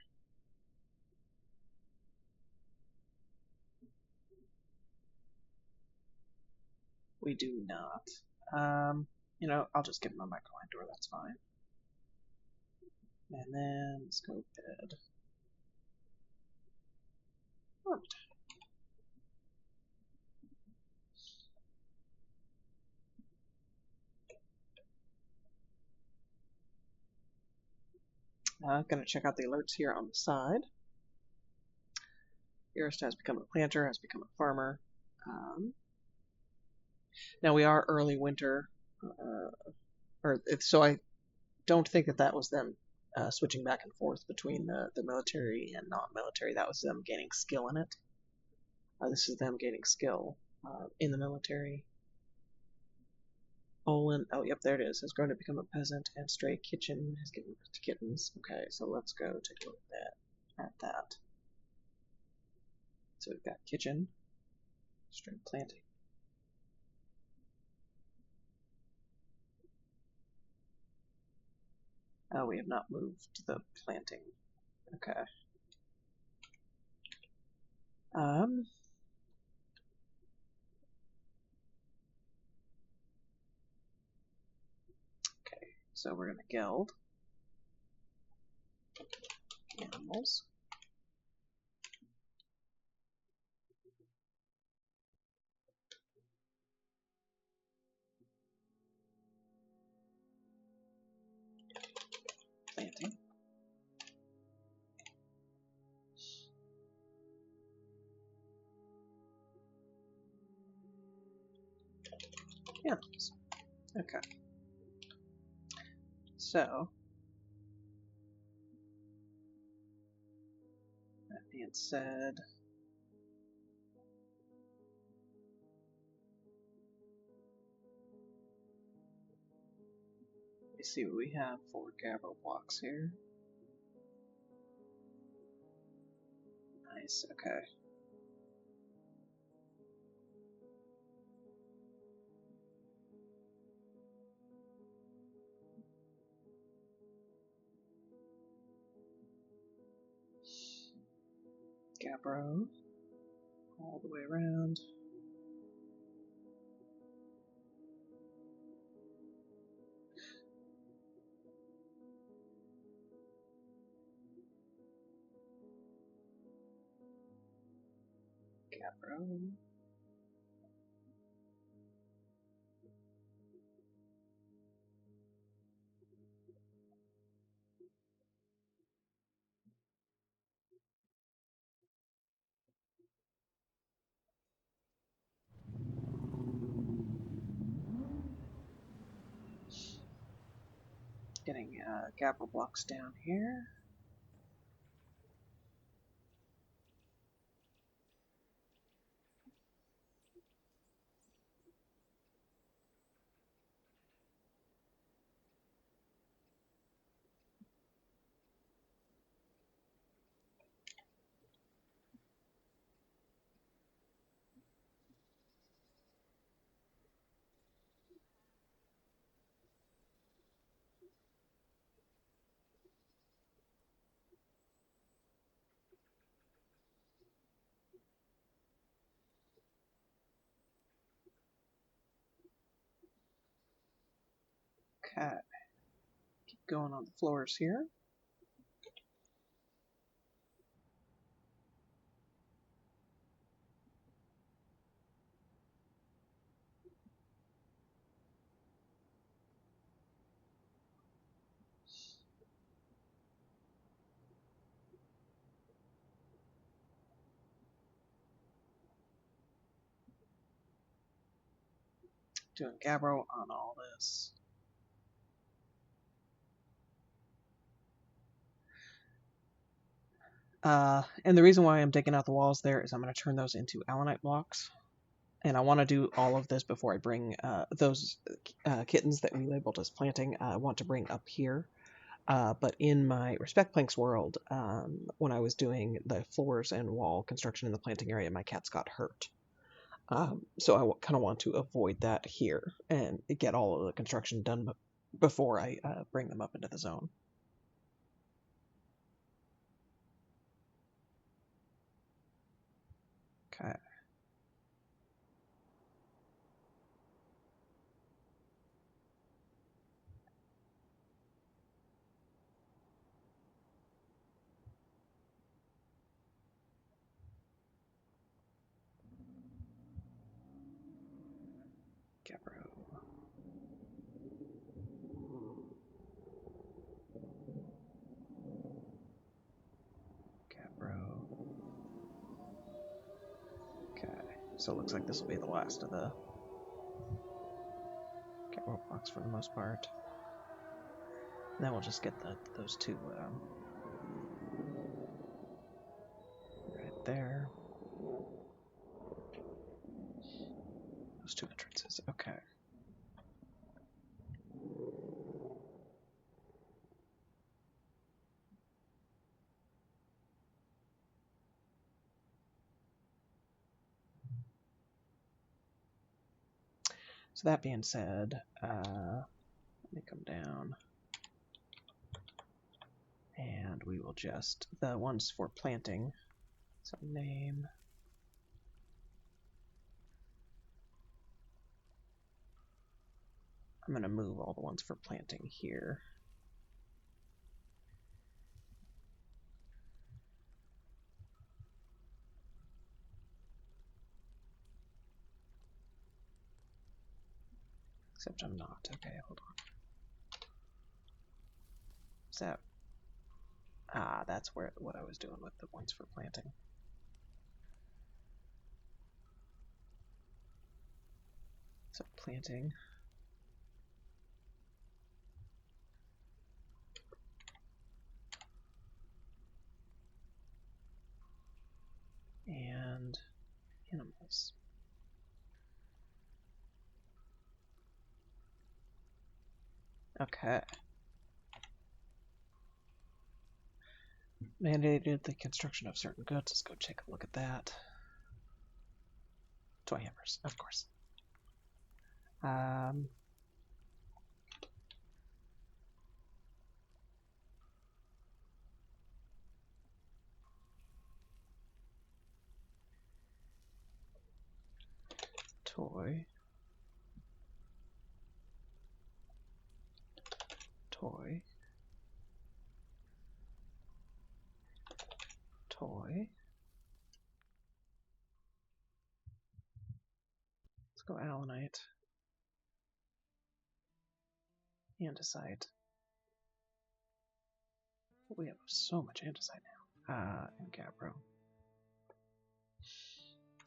We do not. You know, I'll just give him a microline door, that's fine. And then let's go bed. Gonna check out the alerts here on the side. Hearst has become a planter, has become a farmer. Now we are early winter, so I don't think that was them switching back and forth between the military and non-military. That was them gaining skill in it. This is them gaining skill in the military. Olin, oh yep, there it is, has grown to become a peasant, and Stray Kitchen has given birth to kittens. Okay, so let's go take a look at that. So we've got kitchen, stray planting. Oh, we have not moved the planting. Okay. Okay, so we're gonna geld animals. Planting. Animals. Okay. So that being said, let me see what we have for Gabbro blocks here. Nice, okay. Gabbro all the way around. Gabbro. Getting Gabbro blocks down here. Okay. Keep going on the floors here. Doing Gabbro on all this. And the reason why I'm taking out the walls there is I'm going to turn those into allanite blocks. And I want to do all of this before I bring those kittens that we labeled as planting. I want to bring up here. But in my Respect Planks world, when I was doing the floors and wall construction in the planting area, my cats got hurt. So I kind of want to avoid that here and get all of the construction done before I bring them up into the zone. Okay. Gabbro. So it looks like this will be the last of the catwalk blocks for the most part. And then we'll just get those two right there. Those two entrances. Okay. So that being said, let me come down. And we will just, the ones for planting, so name. I'm going to move all the ones for planting here. Except I'm not. Okay, hold on. Is that... Ah, that's where what I was doing with the ones for planting. So planting. And animals. Okay. Mandated the construction of certain goods. Let's go take a look at that. Toy hammers, of course. Toy. Toy. Toy. Let's go allanite. Andesite. We have so much andesite now. And gabbro.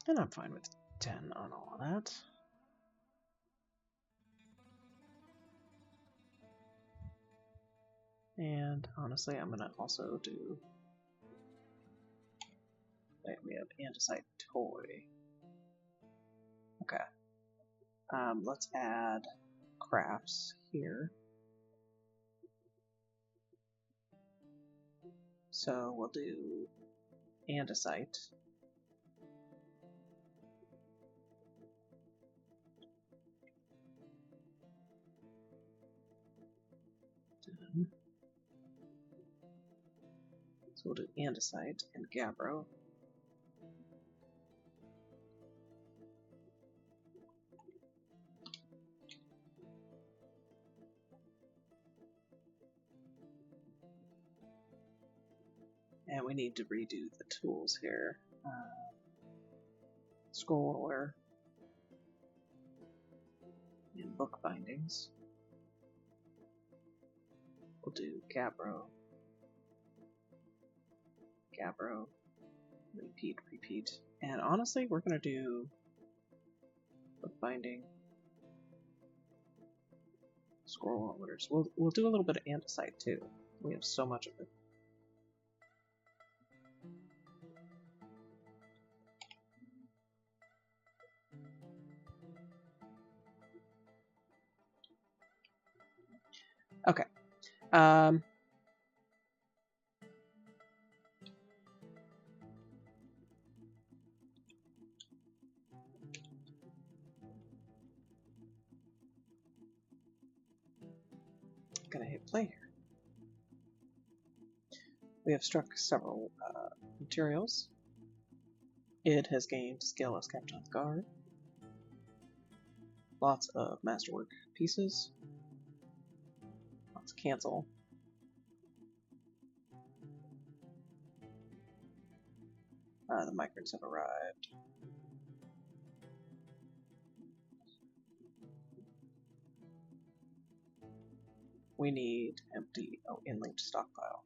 And I'm fine with 10 on all of that. And honestly, I'm gonna also do... Wait, we have andesite toy. Okay. Let's add crafts here. So we'll do andesite. Done. So we'll do andesite and gabbro. And we need to redo the tools here. Scroll roller and book bindings. We'll do gabbro, gabbro, repeat, repeat. And honestly, we're going to do book binding, scroll rollers. We'll do a little bit of andesite too. We have so much of it. Okay. Gonna hit play here. We have struck several materials. It has gained skill as Captain of the Guard. Lots of masterwork pieces. Let's cancel. The migrants have arrived. We need empty, in-linked stockpile.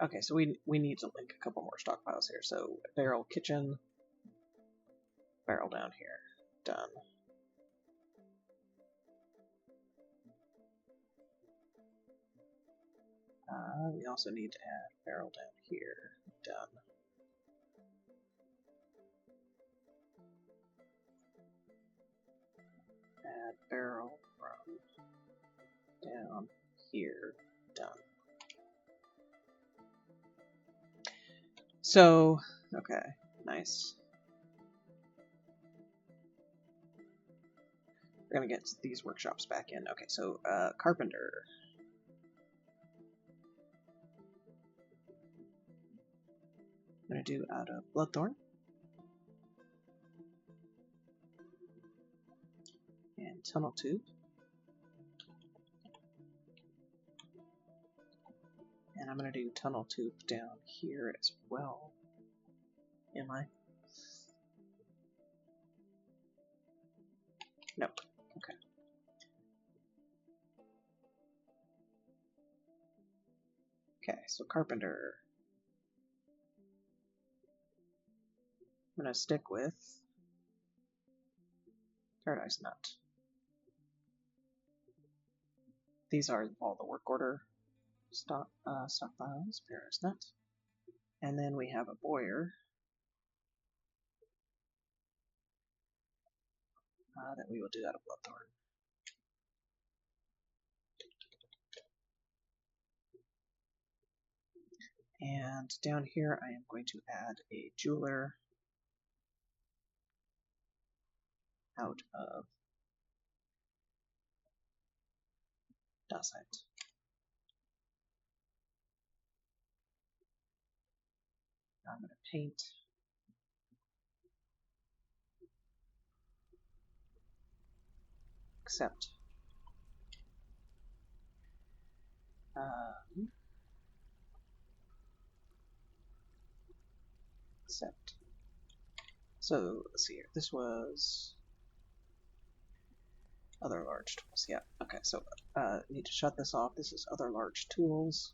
Okay, so we need to link a couple more stockpiles here. So barrel kitchen, barrel down here, done. We also need to add barrel down here, done. Add barrel from down here, done. So, okay, nice. We're gonna get these workshops back in. Okay, so carpenter. I'm gonna do out of bloodthorn and tunnel tube. And I'm gonna do tunnel tube down here as well. Am I? Nope. Okay. Okay, so carpenter. I'm gonna stick with paradise nut. These are all the work order stockpiles, paradise nut. And then we have a boyer that we will do out of bloodthorn. And down here I am going to add a jeweler out of dacite. Now I'm going to paint. Accept. Accept. So let's see here. This was other large tools. Yeah. Okay. So need to shut this off. This is other large tools.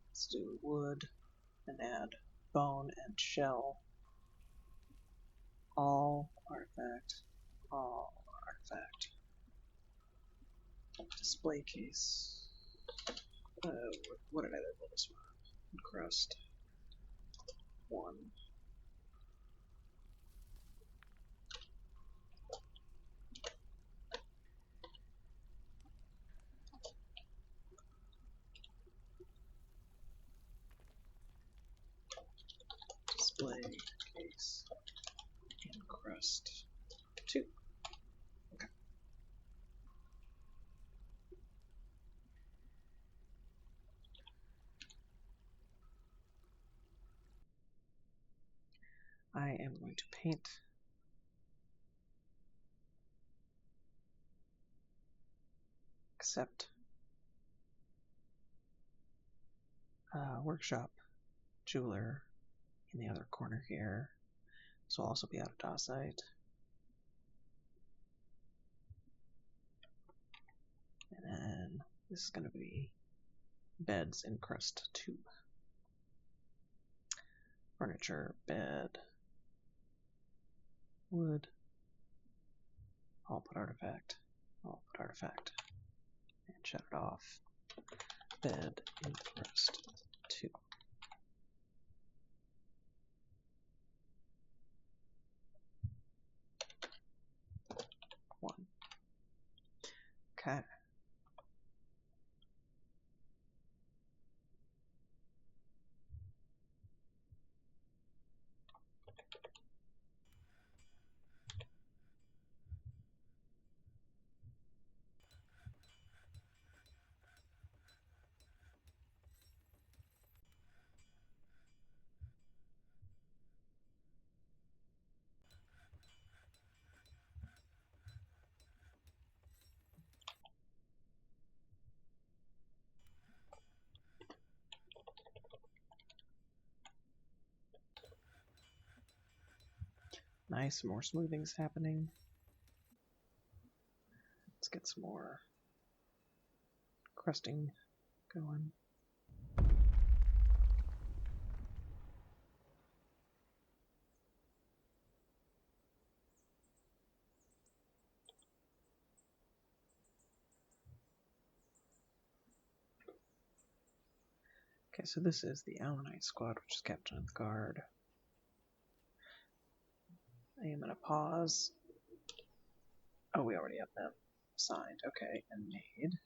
Let's do wood and add bone and shell. All artifact. All artifact. Display case. What did I label this one? Crust. 1. Display case and crust 2. Okay. I am going to paint accept workshop jeweler in the other corner here. This will also be out of dacite. And then this is going to be beds in crust 2. Furniture, bed, wood, all put artifact, all put artifact, and shut it off. Bed in crust 2. One. Okay. Nice, more smoothing's happening. Let's get some more crusting going. Okay, so this is the Allenite squad, which is Captain of the Guard. I am going to pause. Oh, we already have them signed. Okay, and made.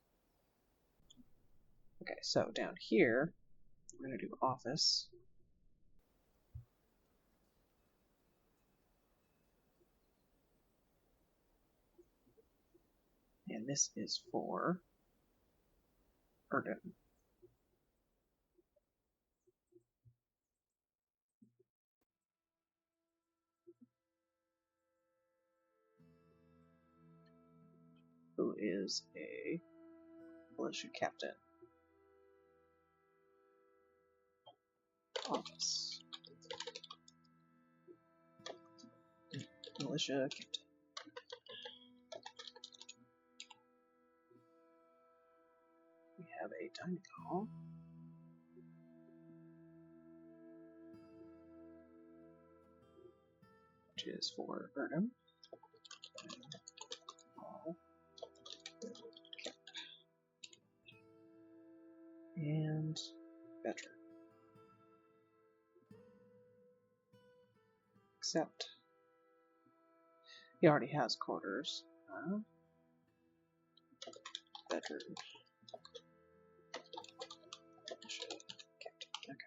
Okay, so down here, we're going to do office. And this is for Erdem. Who is a militia captain. Office. Militia captain. We have a dining hall. Which is for Erdem. And veteran. Except he already has quarters. Veteran. Okay.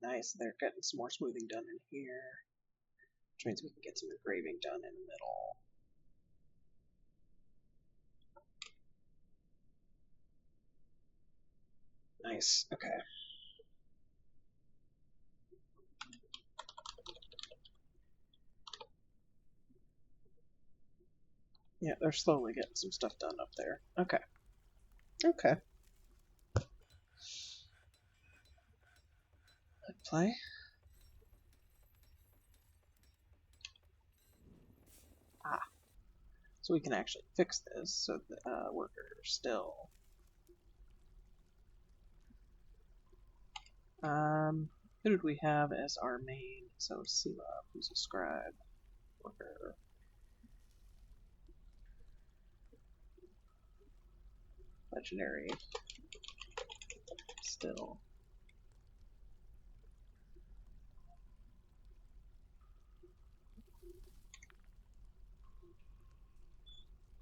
Nice, they're getting some more smoothing done in here. Which means we can get some engraving done in the middle. Nice, okay. Yeah, they're slowly getting some stuff done up there. Okay. Okay. Let's play. So we can actually fix this so the workers still. Who did we have as our main? So Sila, who's a scribe worker. Legendary. Still.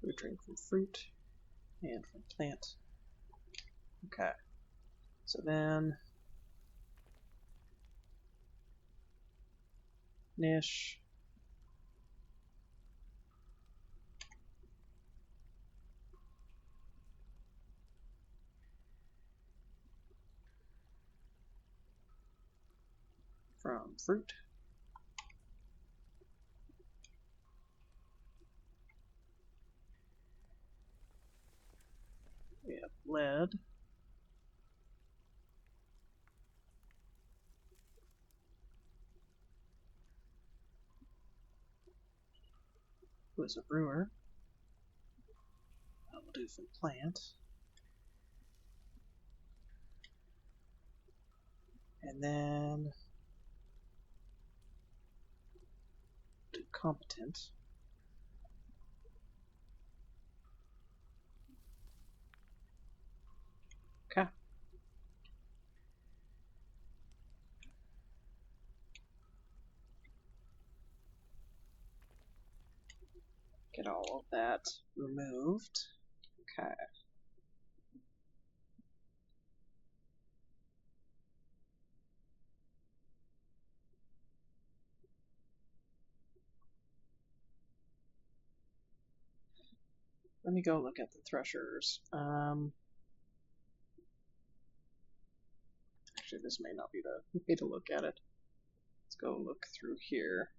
We drink from fruit and from plant. Okay. So then Nish. From fruit. We have lead. Who is a brewer. We'll do from plant. And then do competent. Okay. Get all of that removed. Okay. Let me go look at the threshers. Actually, this may not be the way to look at it. Let's go look through here.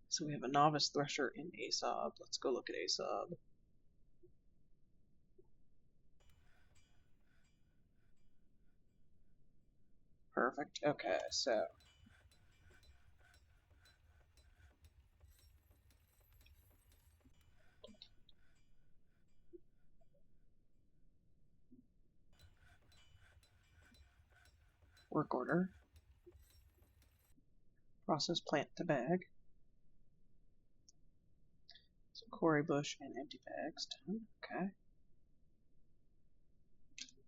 So we have a novice thresher in Asob. Let's go look at Asob. Perfect. Okay, so work order. Process plant to bag. So quarry bush and empty bags done. Okay.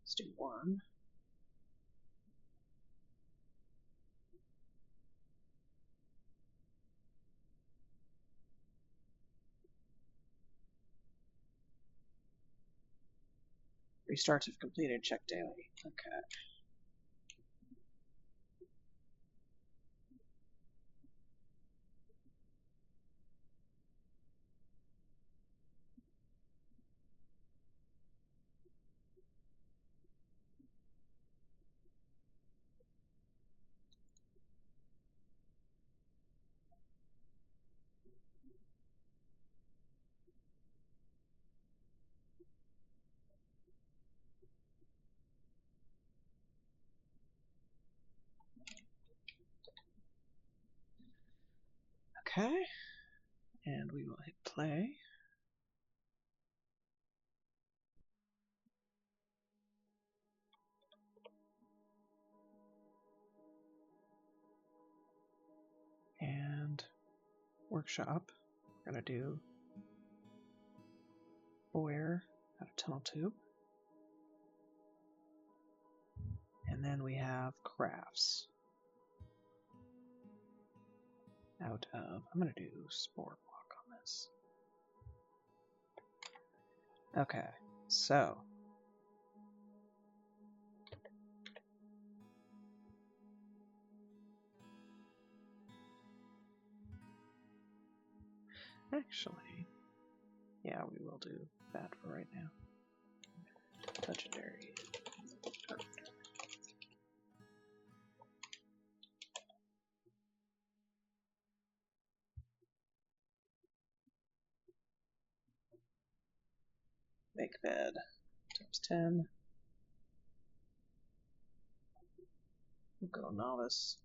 Let's do one. Restarts if completed. Check daily. Okay. Okay. And we will hit play. And workshop. We're going to do boyer out of tunnel tube. And then we have crafts out of, I'm going to do spore block on this. Okay, so actually, yeah, we will do that for right now. Legendary. Make bed times 10. We'll go novice.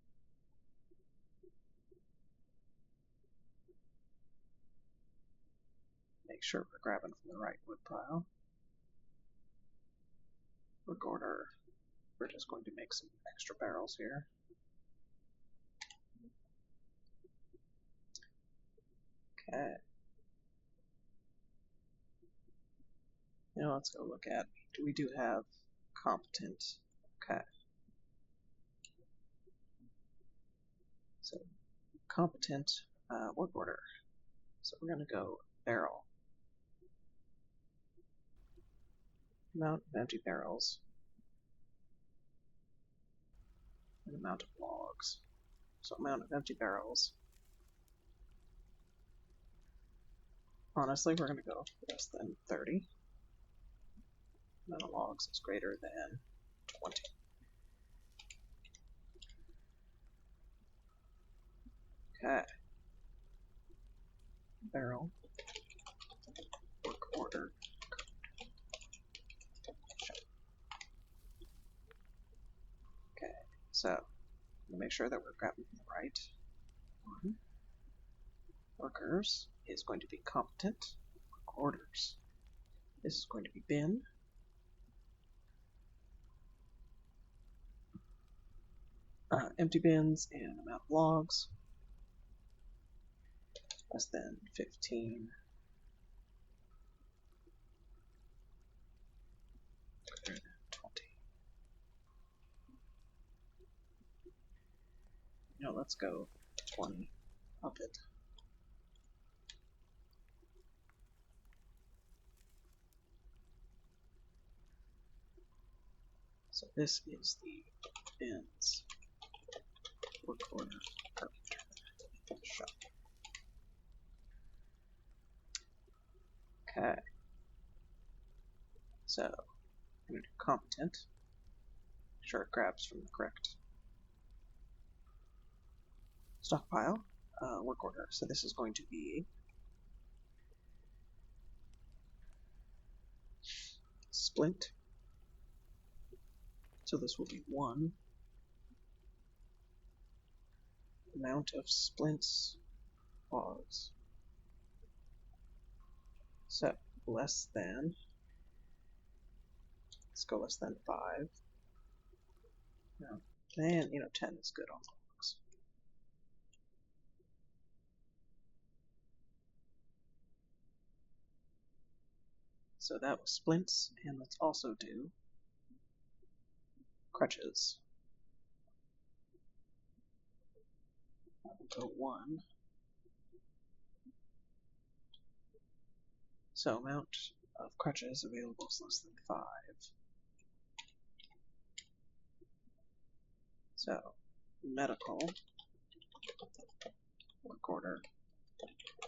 Make sure we're grabbing from the right wood pile. Work order. We're just going to make some extra barrels here. Okay. Now let's go look at, we do have competent. Okay. So competent work order. So we're going to go barrel. Amount of empty barrels. And amount of logs. So amount of empty barrels. Honestly, we're going to go less than 30. Amount of logs is greater than 20. Okay. Barrel. Work order. Okay, so make sure that we're grabbing the right one. Workers is going to be competent. Work orders. This is going to be bin. Empty bins and amount of logs. Less than 15. Greater than 20. No, let's go 20. Up it. So this is the bins. Work order. Shop. Okay. So I'm going to do competent. Make sure it grabs from the correct stockpile. Work order. So this is going to be splint. So this will be 1. amount of splints logs. So less than, let's go less than 5. No, and 10 is good on logs. So that was splints, and let's also do crutches. That will go 1. So amount of crutches available is less than 5. So medical, work order,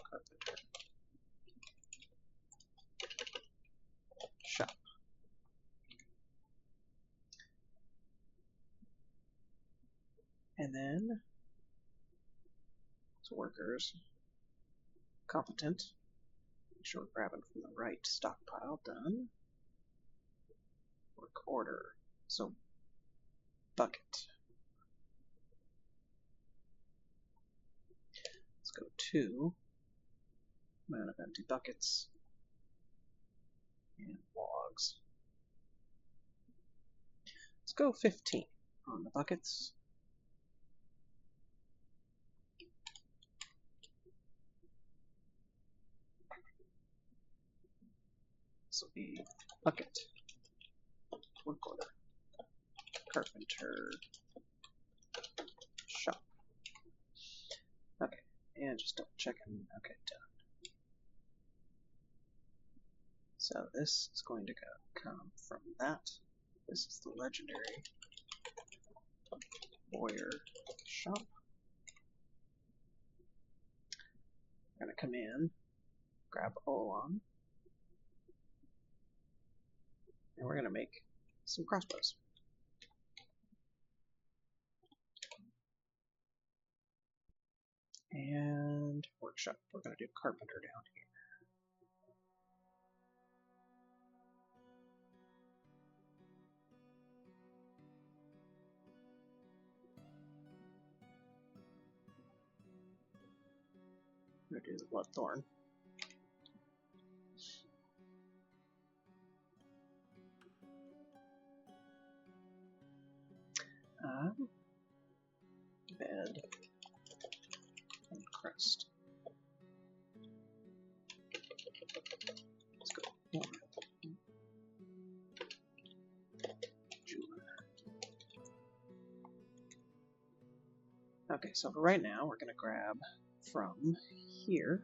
carpenter, shop. And then it's workers, competent. Make sure we're grabbing from the right stockpile, done. Work order, so bucket. Let's go 2. Amount of empty buckets and logs. Let's go 15 on the buckets. This will be bucket, work order, carpenter, shop. Okay, and just double checking. Okay, done. So this is going to come from that. This is the legendary lawyer shop. We're going to come in, grab Olon, and we're going to make some crossbows. And workshop, we're going to do carpenter down here. I'm going to do the bloodthorn. Bed and crest. Let's go. Jeweler. Okay, so for right now, we're going to grab from here.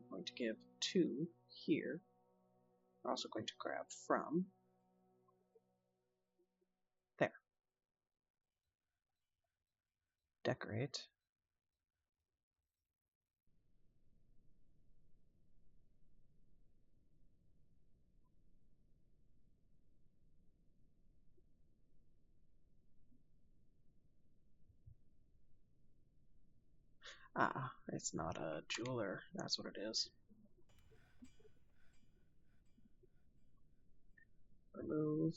I'm going to give 2 here. We're also going to grab from there. Decorate. Ah, it's not a jeweler. That's what it is. Remove.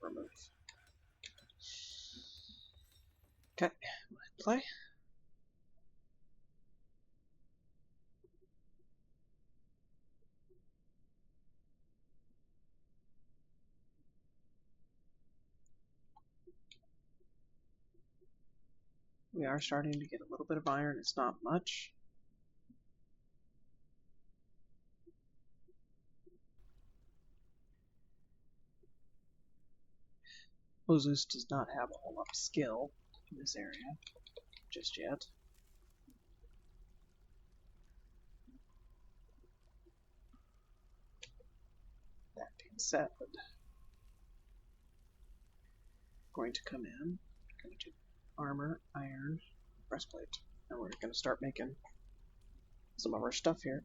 Remove. Okay, play. We are starting to get a little bit of iron. It's not much. Ozus does not have a whole lot of skill in this area just yet. That being said, going to come in, going to do armor, iron, breastplate, and we're going to start making some of our stuff here.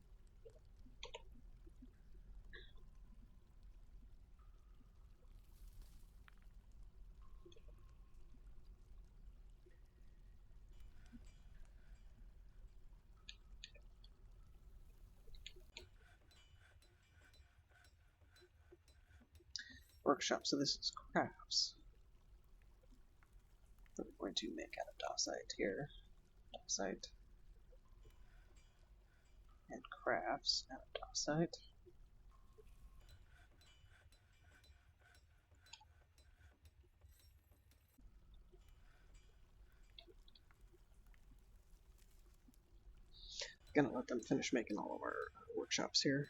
Workshop, so this is crafts. We're going to make out a dacite here. Dacite. And crafts out of dacite. Gonna let them finish making all of our workshops here.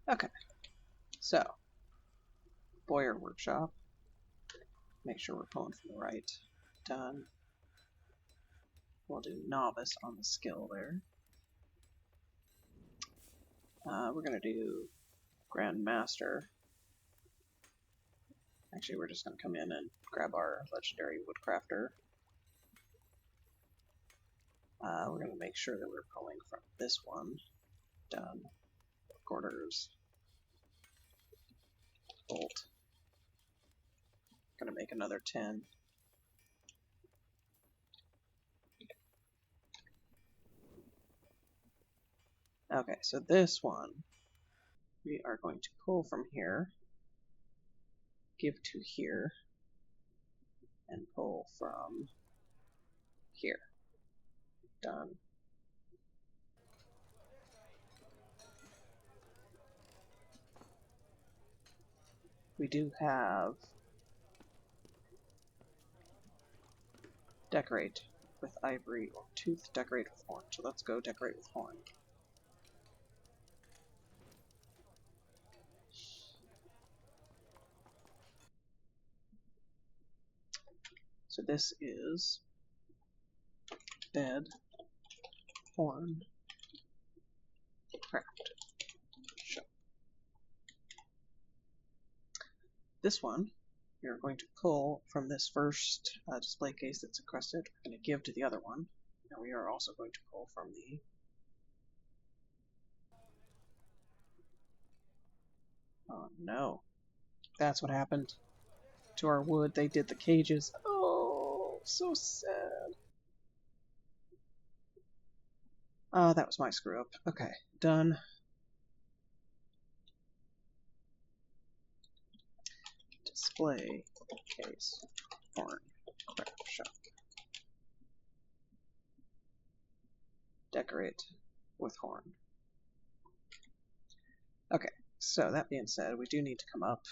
Okay, so Boyer workshop. Make sure we're pulling from the right. Done. We'll do novice on the skill there. We're gonna do grandmaster. Actually, we're just gonna come in and grab our legendary woodcrafter. We're gonna make sure that we're pulling from this one. Done. Quarters. Bolt. Gonna make another 10. Okay, so this one we are going to pull from here, give to here, and pull from here. Done. We do have decorate with ivory or tooth, decorate with horn. So let's go decorate with horn. So this is bed, horn, craft, shop. This one we are going to pull from this first display case that's encrusted. We're going to give to the other one. And we are also going to pull from the oh no. That's what happened to our wood. They did the cages. Oh, so sad. Oh, that was my screw up. Okay, done. Display case horn craft shop. Decorate with horn. Okay, so that being said, we do need to come up,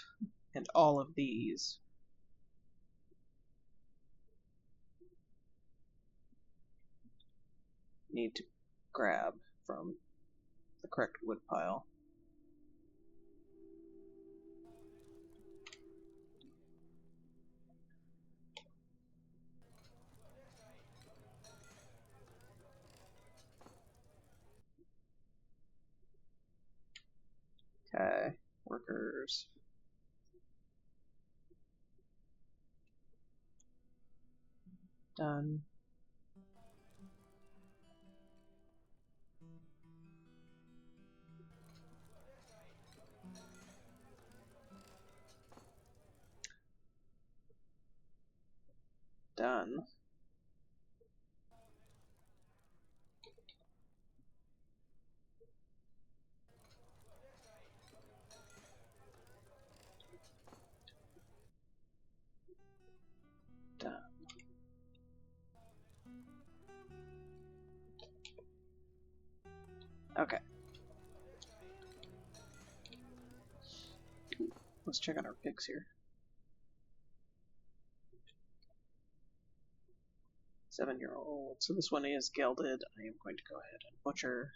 and all of these need to grab from the correct wood pile. Okay, workers. Done. Done. Done. Okay. Let's check out our pigs here. 7-year-old. So this one is gelded. I am going to go ahead and butcher.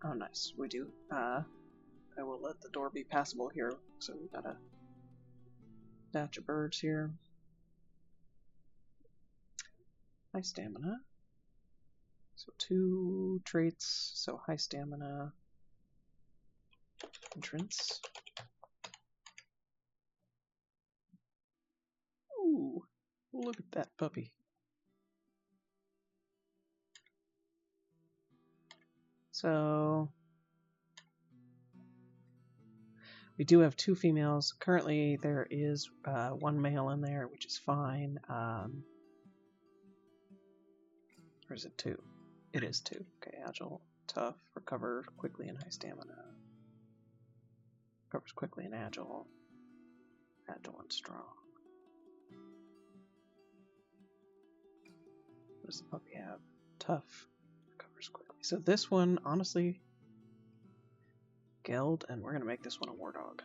Oh, nice. We do. I will let the door be passable here. So we've got a batch of birds here. High stamina. So 2 traits. So high stamina. Entrance. Ooh, look at that puppy. So We do have 2 females. Currently, there is 1 male in there, which is fine. Or is it 2? It is 2. Okay, agile, tough, recover quickly and high stamina. Recovers quickly and agile. Agile and strong. What does the puppy have? Tough. Recovers quickly. So this one, honestly, Geld, and we're going to make this one a war dog.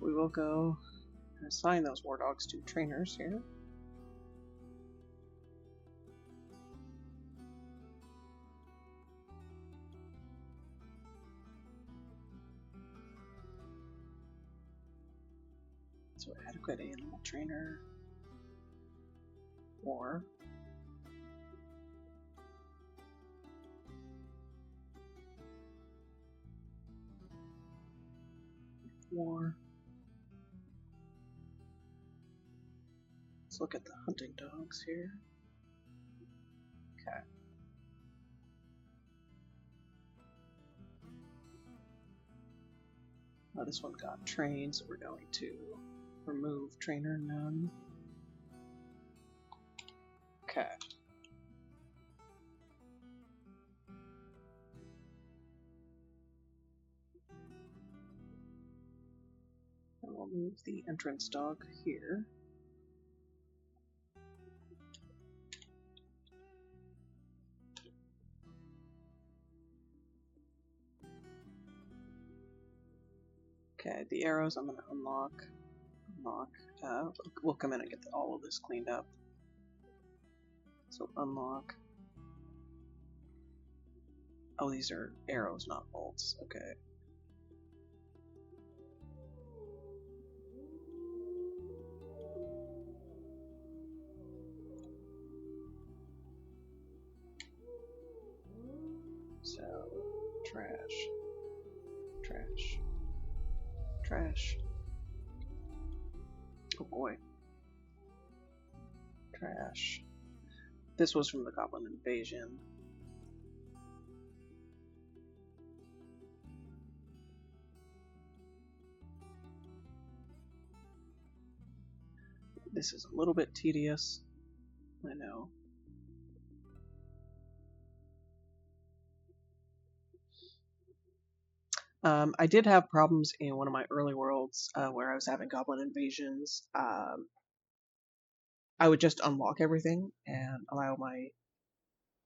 We will go assign those war dogs to trainers here. So adequate animal trainer. War. War. Let's look at the hunting dogs here. Okay. This one got trained, so we're going to remove trainer none. Okay. And we'll move the entrance dog here. Okay, the arrows I'm going to unlock. We'll come in and get all of this cleaned up. So unlock. Oh, these are arrows, not bolts. Okay. So, trash. Trash. Trash. Oh boy. Trash. This was from the Goblin Invasion. This is a little bit tedious. I know. I did have problems in one of my early worlds where I was having goblin invasions. I would just unlock everything and allow my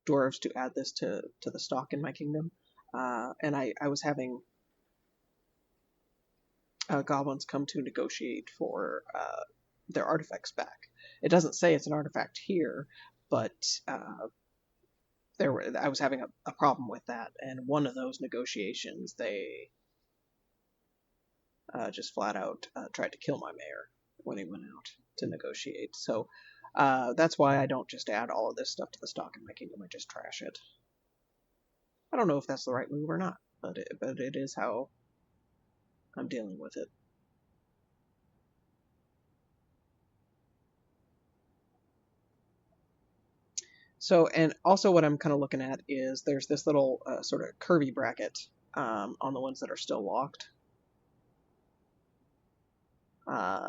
dwarves to add this to the stock in my kingdom. And I was having goblins come to negotiate for their artifacts back. It doesn't say it's an artifact here, but I was having a problem with that, and one of those negotiations, they just flat out tried to kill my mayor when he went out to negotiate. So that's why I don't just add all of this stuff to the stock in my kingdom. I just trash it. I don't know if that's the right move or not, but it is how I'm dealing with it. So, and also what I'm kind of looking at is there's this little sort of curvy bracket on the ones that are still locked.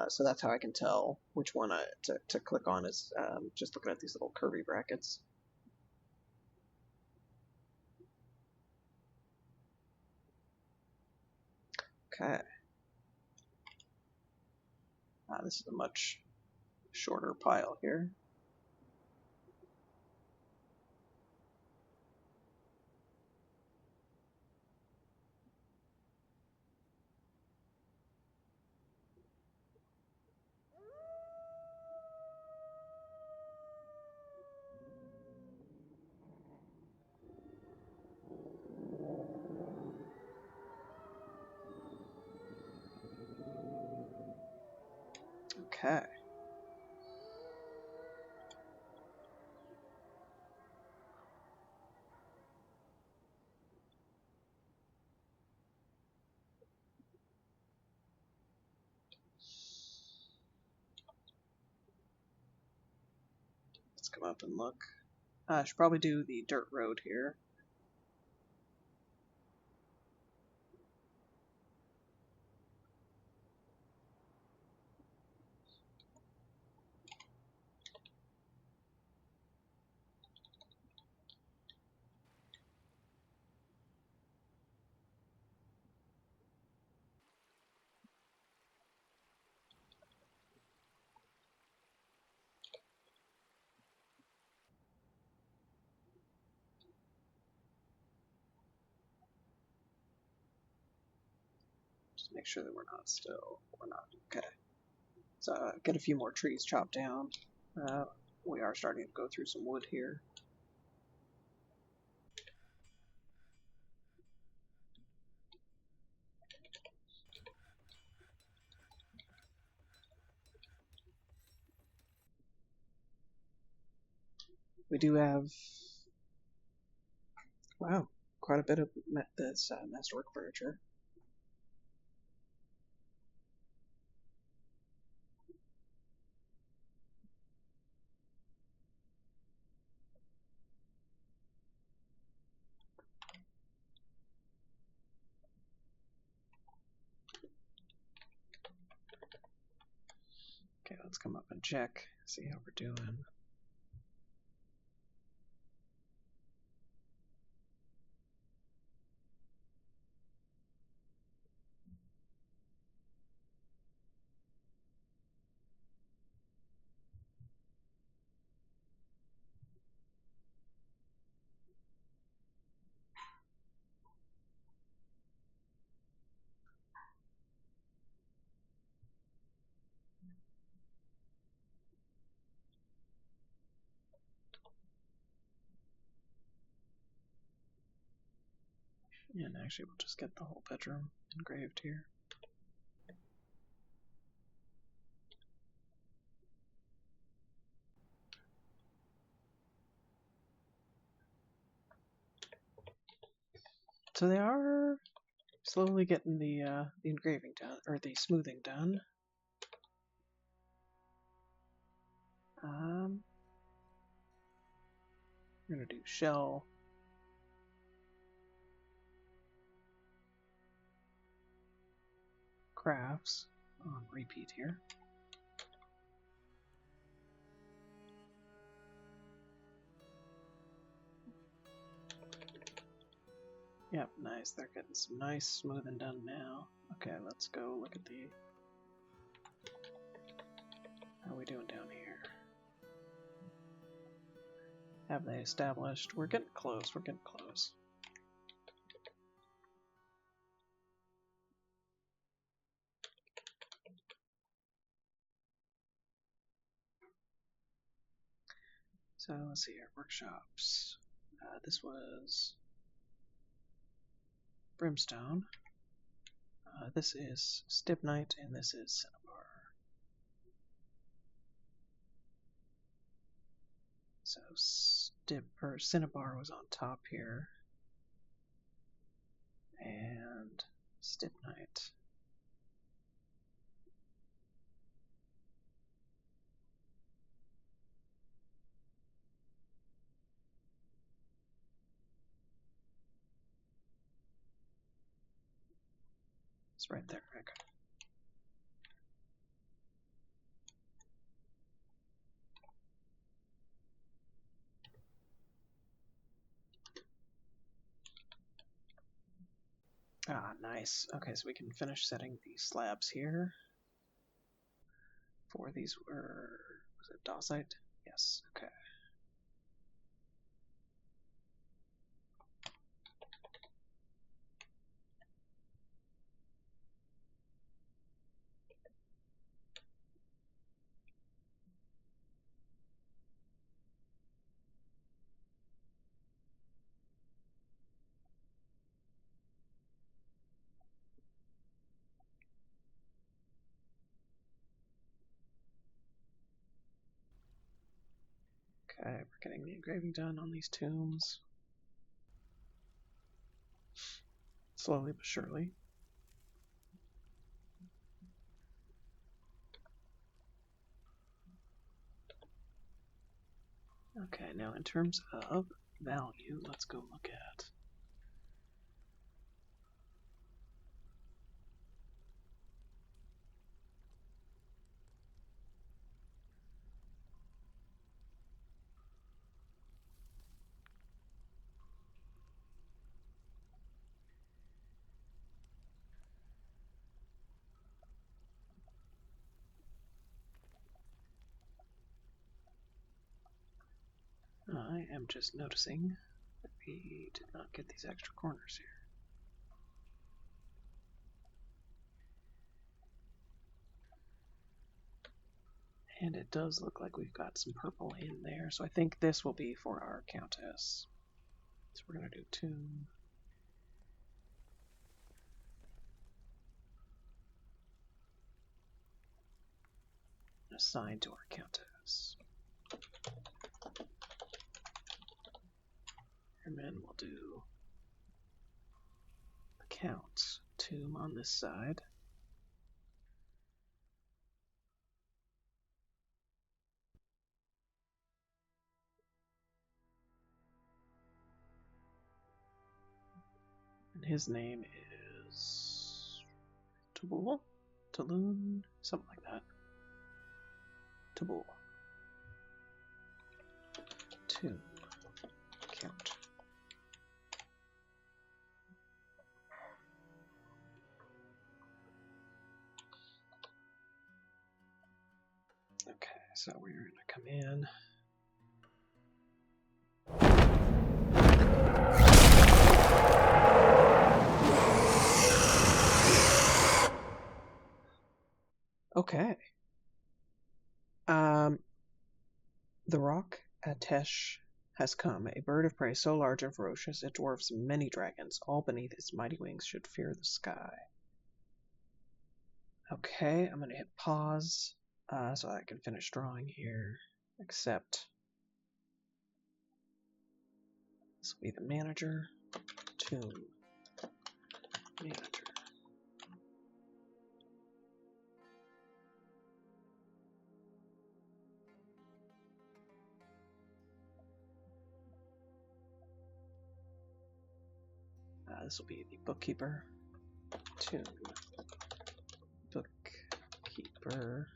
So that's how I can tell which one to click on is just looking at these little curvy brackets. Okay. This is a much shorter pile here. Okay. Let's come up and look. I should probably do the dirt road here. Just make sure that we're not. Okay. So get a few more trees chopped down. We are starting to go through some wood here. We do have, wow, quite a bit of this masterwork furniture. Okay, let's come up and check, see how we're doing. And actually, we'll just get the whole bedroom engraved here. So they are slowly getting the engraving done, or the smoothing done. We're gonna do shell. Crafts on repeat here. Yep, nice. They're getting some nice smoothing done now. Okay, let's go look at the... How are we doing down here? Have they established? We're getting close, we're getting close. So let's see here, workshops. This was Brimstone. This is Stibnite, and this is Cinnabar. So Cinnabar was on top here, and Stibnite. It's right there. Okay. Ah, nice. Okay, so we can finish setting the slabs here. Four of these were, was it dacite? Yes, okay. Okay, we're getting the engraving done on these tombs. Slowly but surely. Okay, now in terms of value, let's go look at I am just noticing that we did not get these extra corners here. And it does look like we've got some purple in there, so I think this will be for our countess. So we're going to do tomb. Assign to our countess. And then we'll do account tomb on this side. And his name is Tabul? Taloon? Something like that. Tabul. Tomb. Count. Okay, so we're going to come in. Okay. The rock Atesh has come, a bird of prey so large and ferocious it dwarfs many dragons. All beneath its mighty wings should fear the sky. Okay, I'm going to hit pause so I can finish drawing here. Except this will be the manager. Tomb. Manager. This will be the bookkeeper. Tomb. Bookkeeper.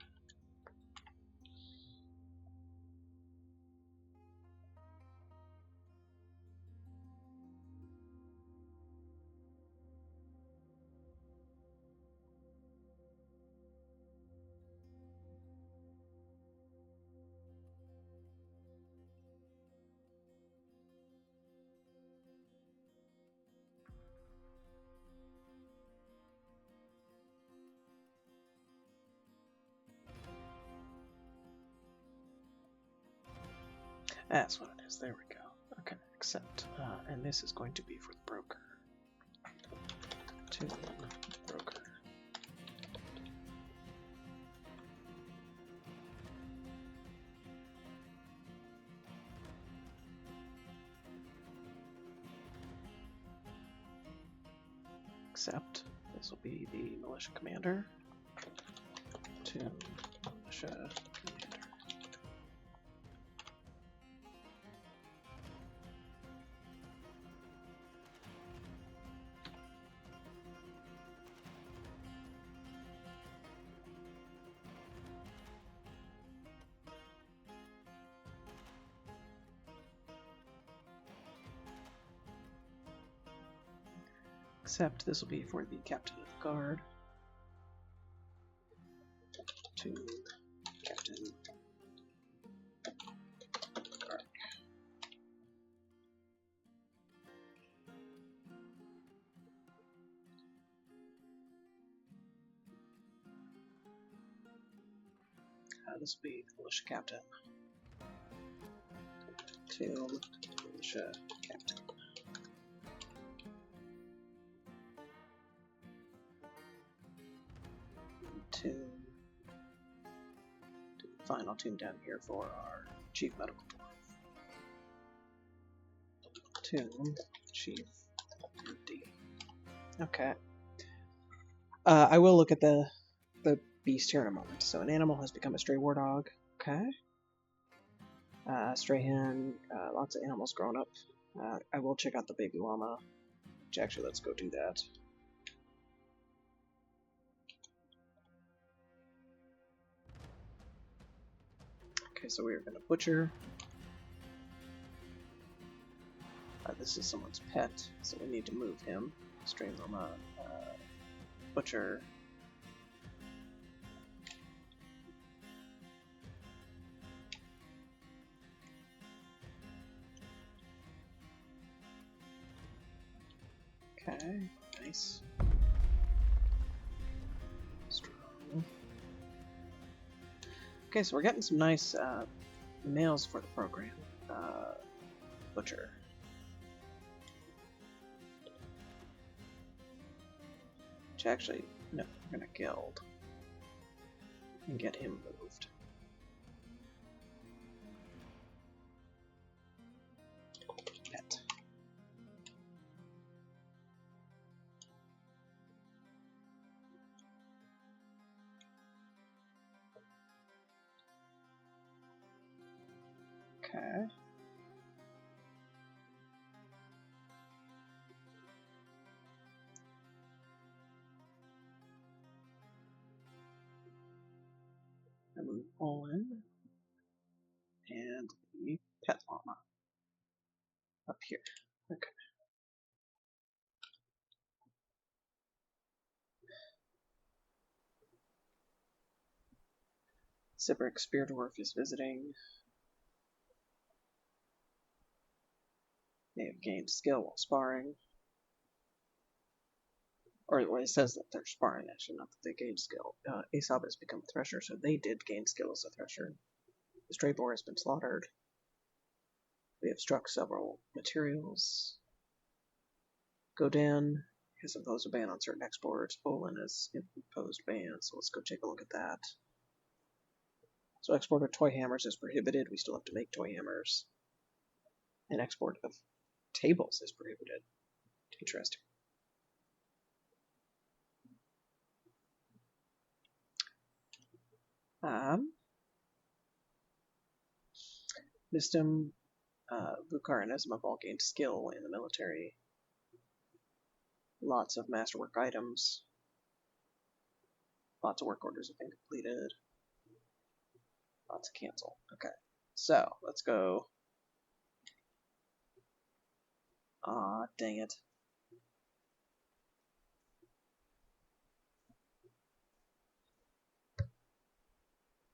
That's what it is. There we go. Okay, accept. And this is going to be for the broker. To broker. Accept. This will be the militia commander. To militia commander. Except this will be for the captain of the guard. To captain guard. This will be the militia captain. To militia captain. To the final tomb down here for our chief medical dwarf. Platoon Chief D. Okay. I will look at the beast here in a moment. So an animal has become a stray war dog. Okay. Stray hen. Lots of animals grown up. I will check out the baby llama. Actually, let's go do that. Okay, so we're gonna butcher. This is someone's pet, so we need to move him. Stray llama. Butcher. Okay, nice. Strong. Okay, so we're getting some nice males for the program. Butcher. Which actually, no, we're gonna guild and get him moved. Pet. Okay. I move Olin and the pet llama up here. Okay. Sibrick Spear Dwarf is visiting. They have gained skill while sparring. Or it says that they're sparring, actually, not that they gained skill. Aesop has become a thresher, so they did gain skill as a thresher. The stray boar has been slaughtered. We have struck several materials. Godin has imposed a ban on certain exports. Olin has imposed bans, so let's go take a look at that. So export of toy hammers is prohibited. We still have to make toy hammers. And export of tables is prohibited. Interesting. Wisdom, Bukar and Esma have all gained skill in the military. Lots of masterwork items. Lots of work orders have been completed. Lots of cancel. Okay, so let's go. Aw, dang it.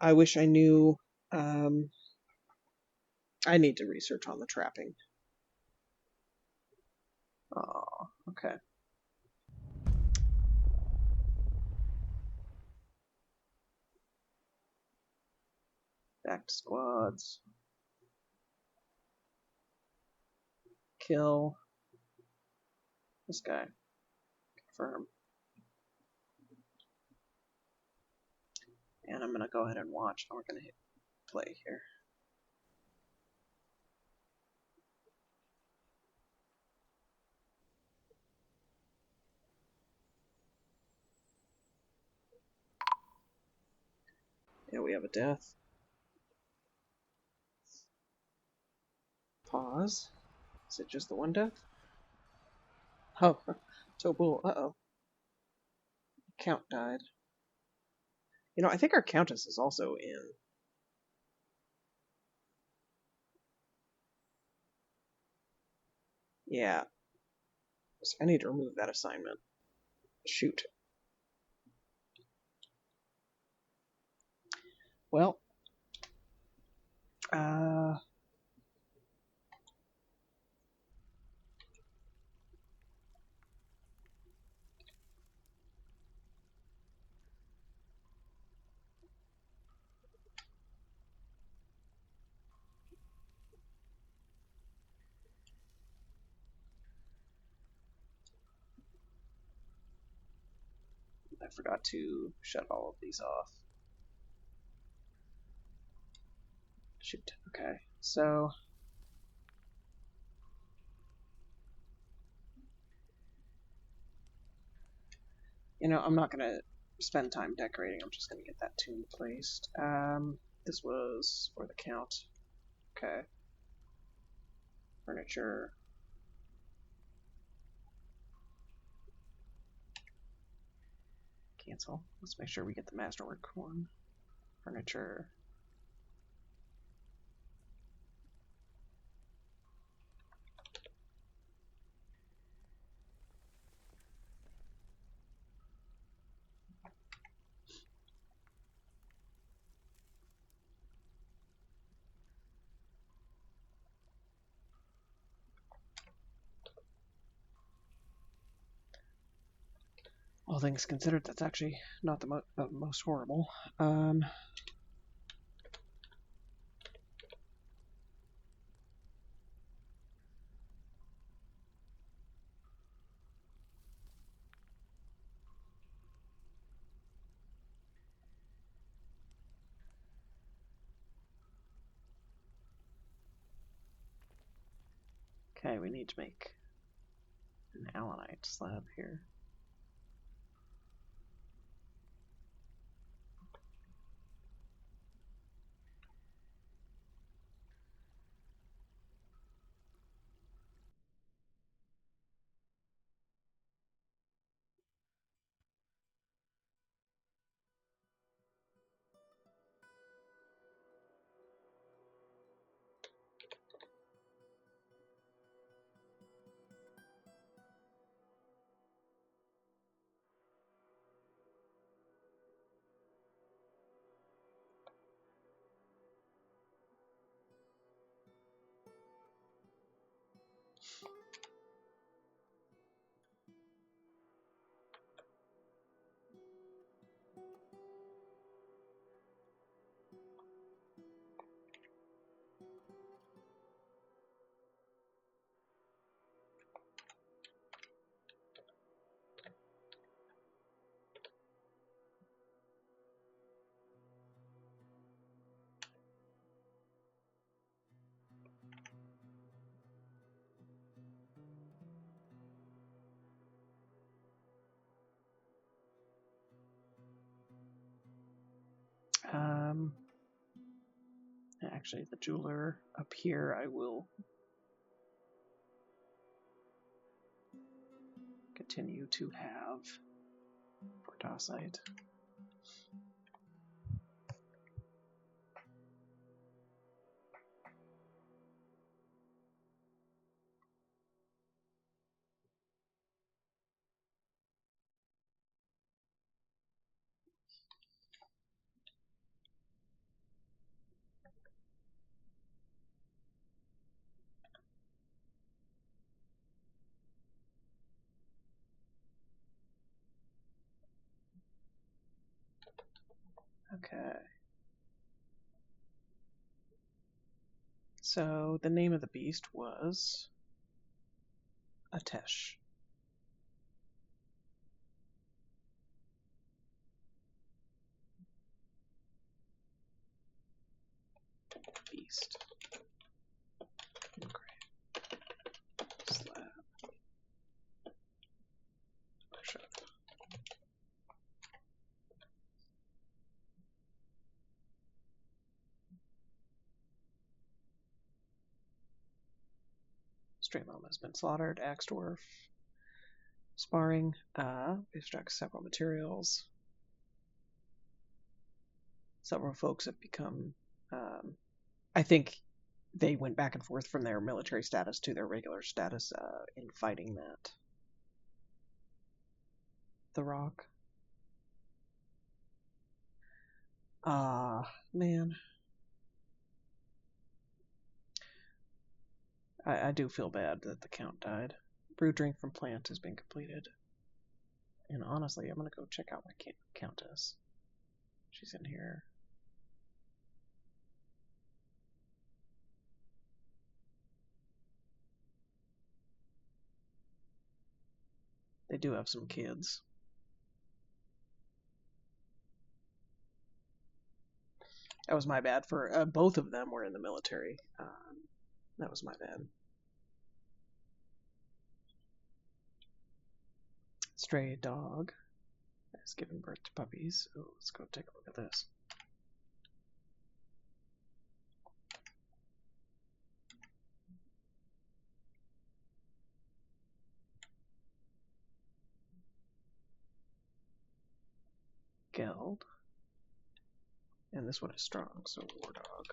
I wish I knew. I need to research on the trapping. Oh, okay. Back to squads. Kill this guy. Confirm. And I'm going to go ahead and watch. And we're going to hit play here. Yeah, we have a death. Pause. Is it just the one death? Oh, Tobul. Uh-oh. Count died. You know, I think our Countess is also in. Yeah. So I need to remove that assignment. Shoot. Well. I forgot to shut all of these off. Shoot. Okay. So I'm not gonna spend time decorating. I'm just gonna get that tomb placed. This was for the count. Okay. Furniture. Cancel. Let's make sure we get the masterwork one. Furniture. All things considered, that's actually not the most horrible. Okay, we need to make an allanite slab here. Actually, the jeweler up here, I will continue to have for dacite. Okay. So the name of the beast was Atesh. Beast. Slab. Worship. Streamlum has been slaughtered. Axe Dwarf. Sparring. Extracts several materials. Several folks have become. I think they went back and forth from their military status to their regular status in fighting that. The Rock. Man. I do feel bad that the count died. Brew drink from plant has been completed. And honestly, I'm going to go check out my countess. She's in here. They do have some kids. That was my bad for both of them were in the military. That was my bad. Stray dog. is giving birth to puppies. So let's go take a look at this. Geld. And this one is strong, so war dog.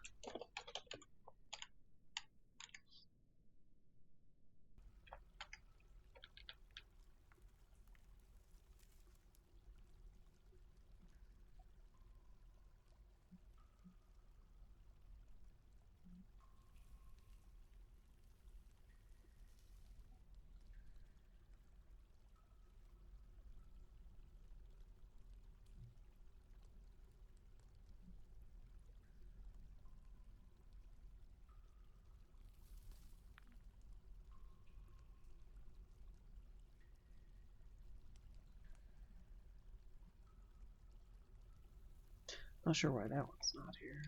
Not sure why that one's not here.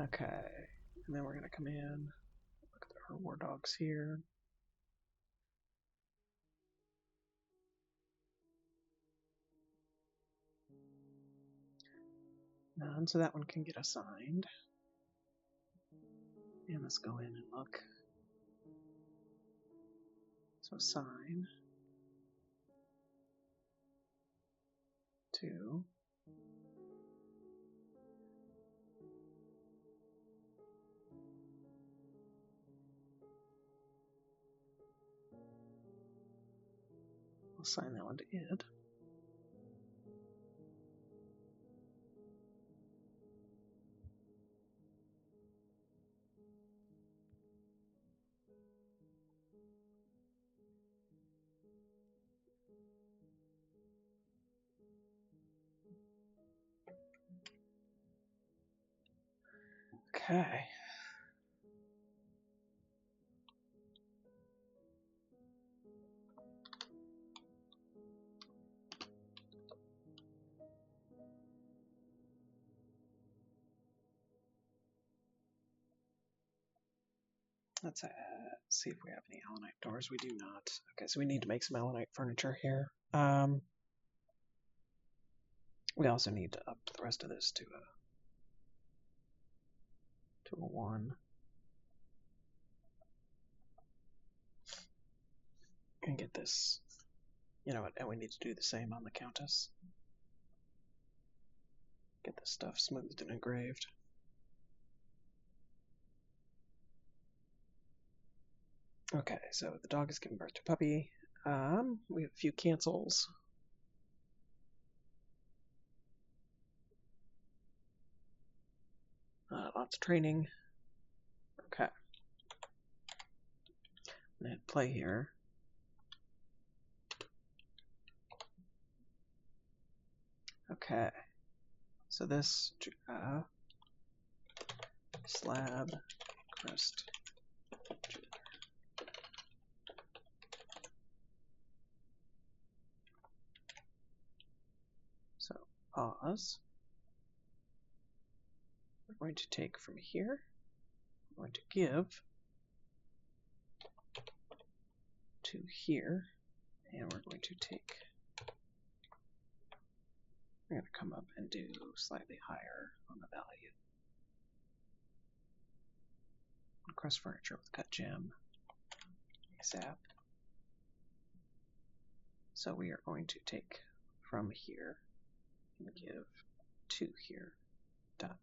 Okay, and then we're gonna come in, look at our war dogs here. None, so that one can get assigned. And let's go in and look. So assign to I'll assign that one to id. Okay. Let's see if we have any allanite doors. We do not. Okay, so we need to make some allanite furniture here. We also need to up the rest of this to a 1. And get this, you know what, and we need to do the same on the Countess. Get this stuff smoothed and engraved. Okay, so the dog is giving birth to a puppy. We have a few cancels. Lots of training. Okay. I'm gonna hit play here. Okay. So this slab crest. So pause. We're going to take from here. We're going to give to here, and we're going to take. We're going to come up and do slightly higher on the value. Crust furniture with cut gem. Zap. So we are going to take from here and give to here. Done.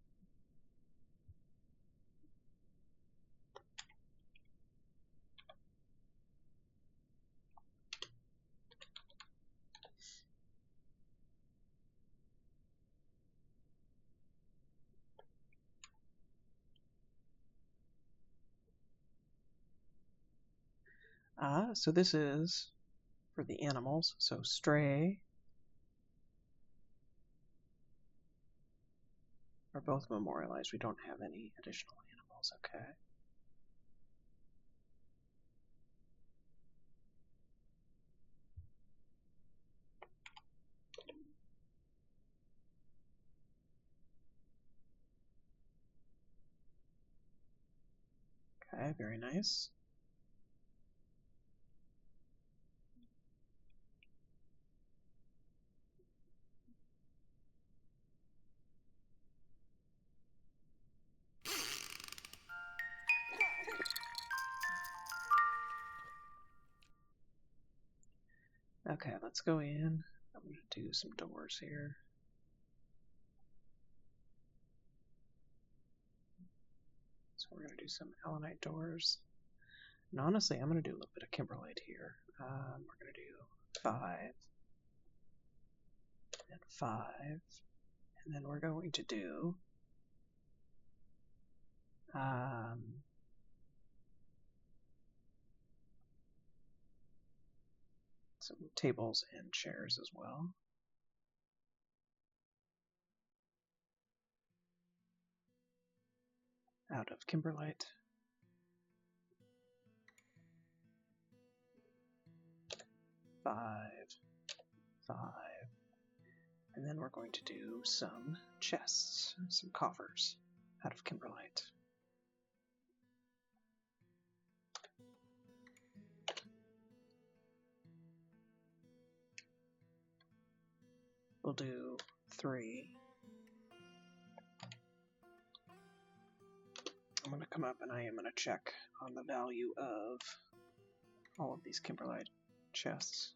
So this is for the animals. So stray are both memorialized. We don't have any additional animals. Okay. Okay, very nice. Okay, let's go in. I'm going to do some doors here. So we're going to do some allanite doors. And honestly, I'm going to do a little bit of kimberlite here. We're going to do 5 and 5. And then we're going to do some tables and chairs as well. Out of kimberlite. 5, 5. And then we're going to do some chests, some coffers out of kimberlite. We'll do 3. I'm going to come up and I am going to check on the value of all of these kimberlite chests.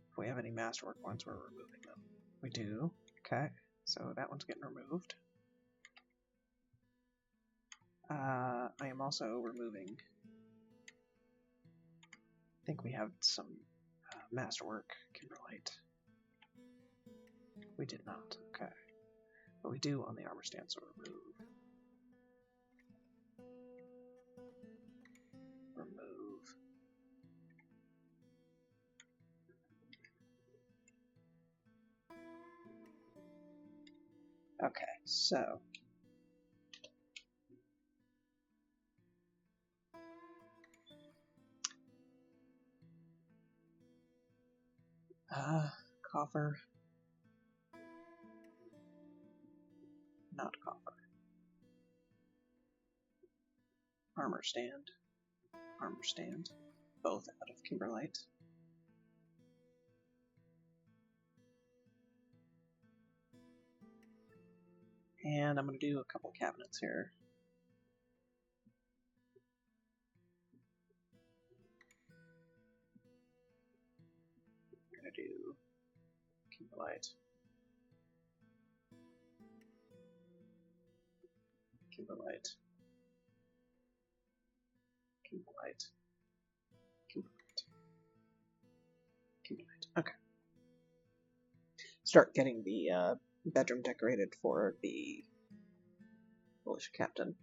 If we have any masterwork ones, we're removing them. We do. Okay, so that one's getting removed. I am also removing, I think we have some masterwork kimberlite. We did not. Okay. But we do on the armor stand, so remove. Remove. Okay, so coffer. Not coffer. Armor stand. Armor stand. Both out of kimberlite. And I'm going to do a couple cabinets here. I'm going to do kimberlite. Kimberlite. Kimberlite. Kimberlite. Kimberlite. Okay. Start getting the bedroom decorated for the militia captain.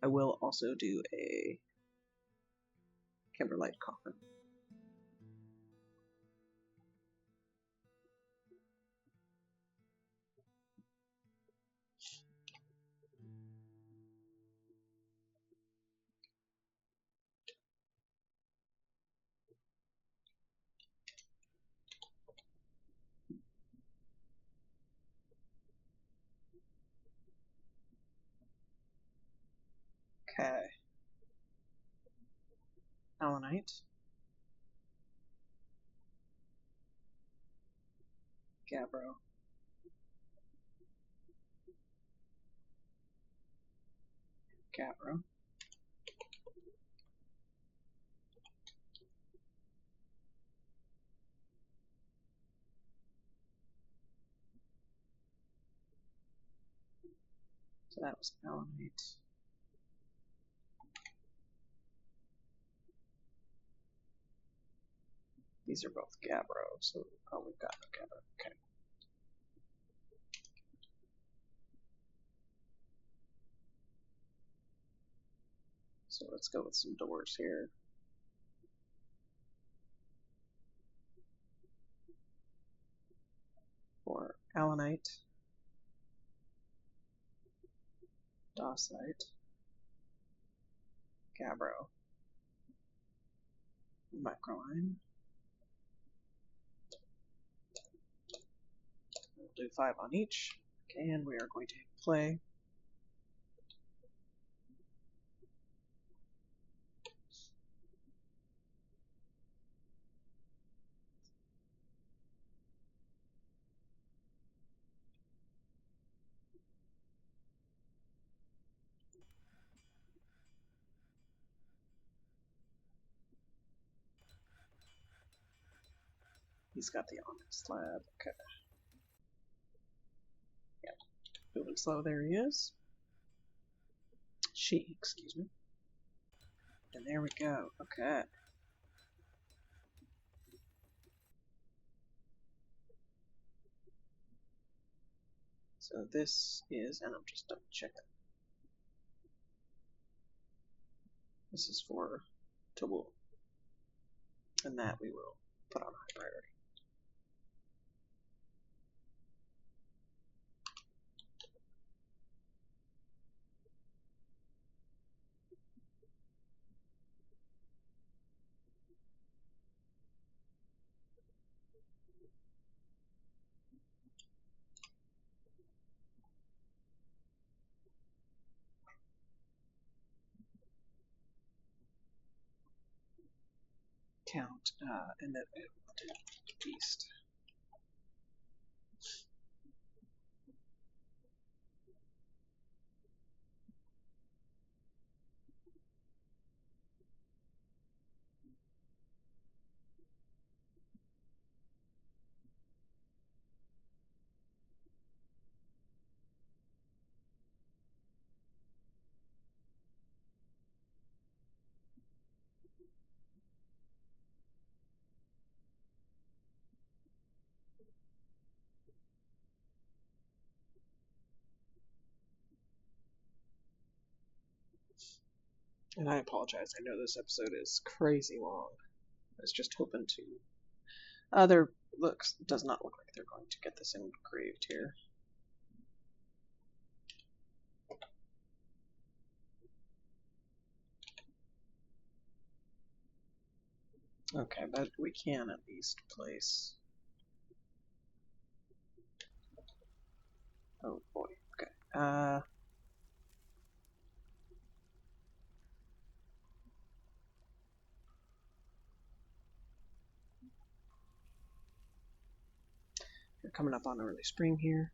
I will also do a kimberlite coffin. Okay. Allanite. Gabbro. Gabbro. So that was allanite. These are both Gabbro, so oh, we've got no Gabbro. Okay. So let's go with some doors here. For allanite, dacite, Gabbro, microline. We'll do 5 on each. Okay, and we are going to play. he's got the on slab. Okay. Yep. Moving slow. There he is. She, excuse me. And there we go. Okay. So this is, and I'm just double checking. This is for Taboo. And that we will put on high priority. Count, and then beast. And I apologize. I know this episode is crazy long. I was just hoping to. Does not look like they're going to get this engraved here. Okay, but we can at least place. Oh boy. Okay. We're coming up on early spring here.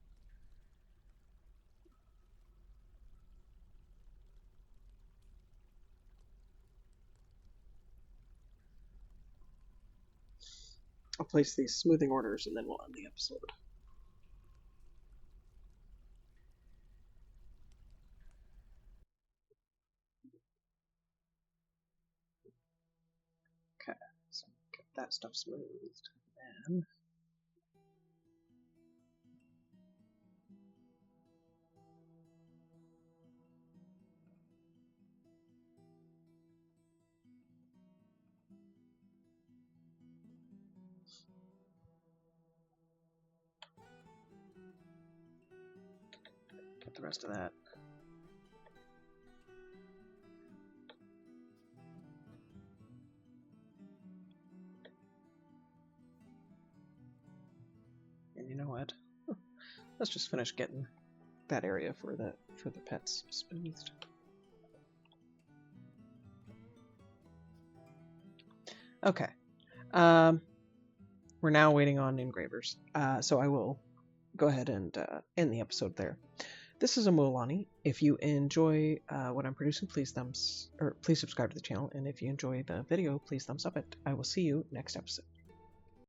I'll place these smoothing orders and then we'll end the episode. Okay, so get that stuff smoothed. And get the rest of that. And you know what? Let's just finish getting that area for the pets smoothed. Okay. We're now waiting on engravers. So I will go ahead and end the episode there. This is a Mulani. If you enjoy what I'm producing, please subscribe to the channel, and if you enjoy the video, please thumbs up it. I will see you next episode.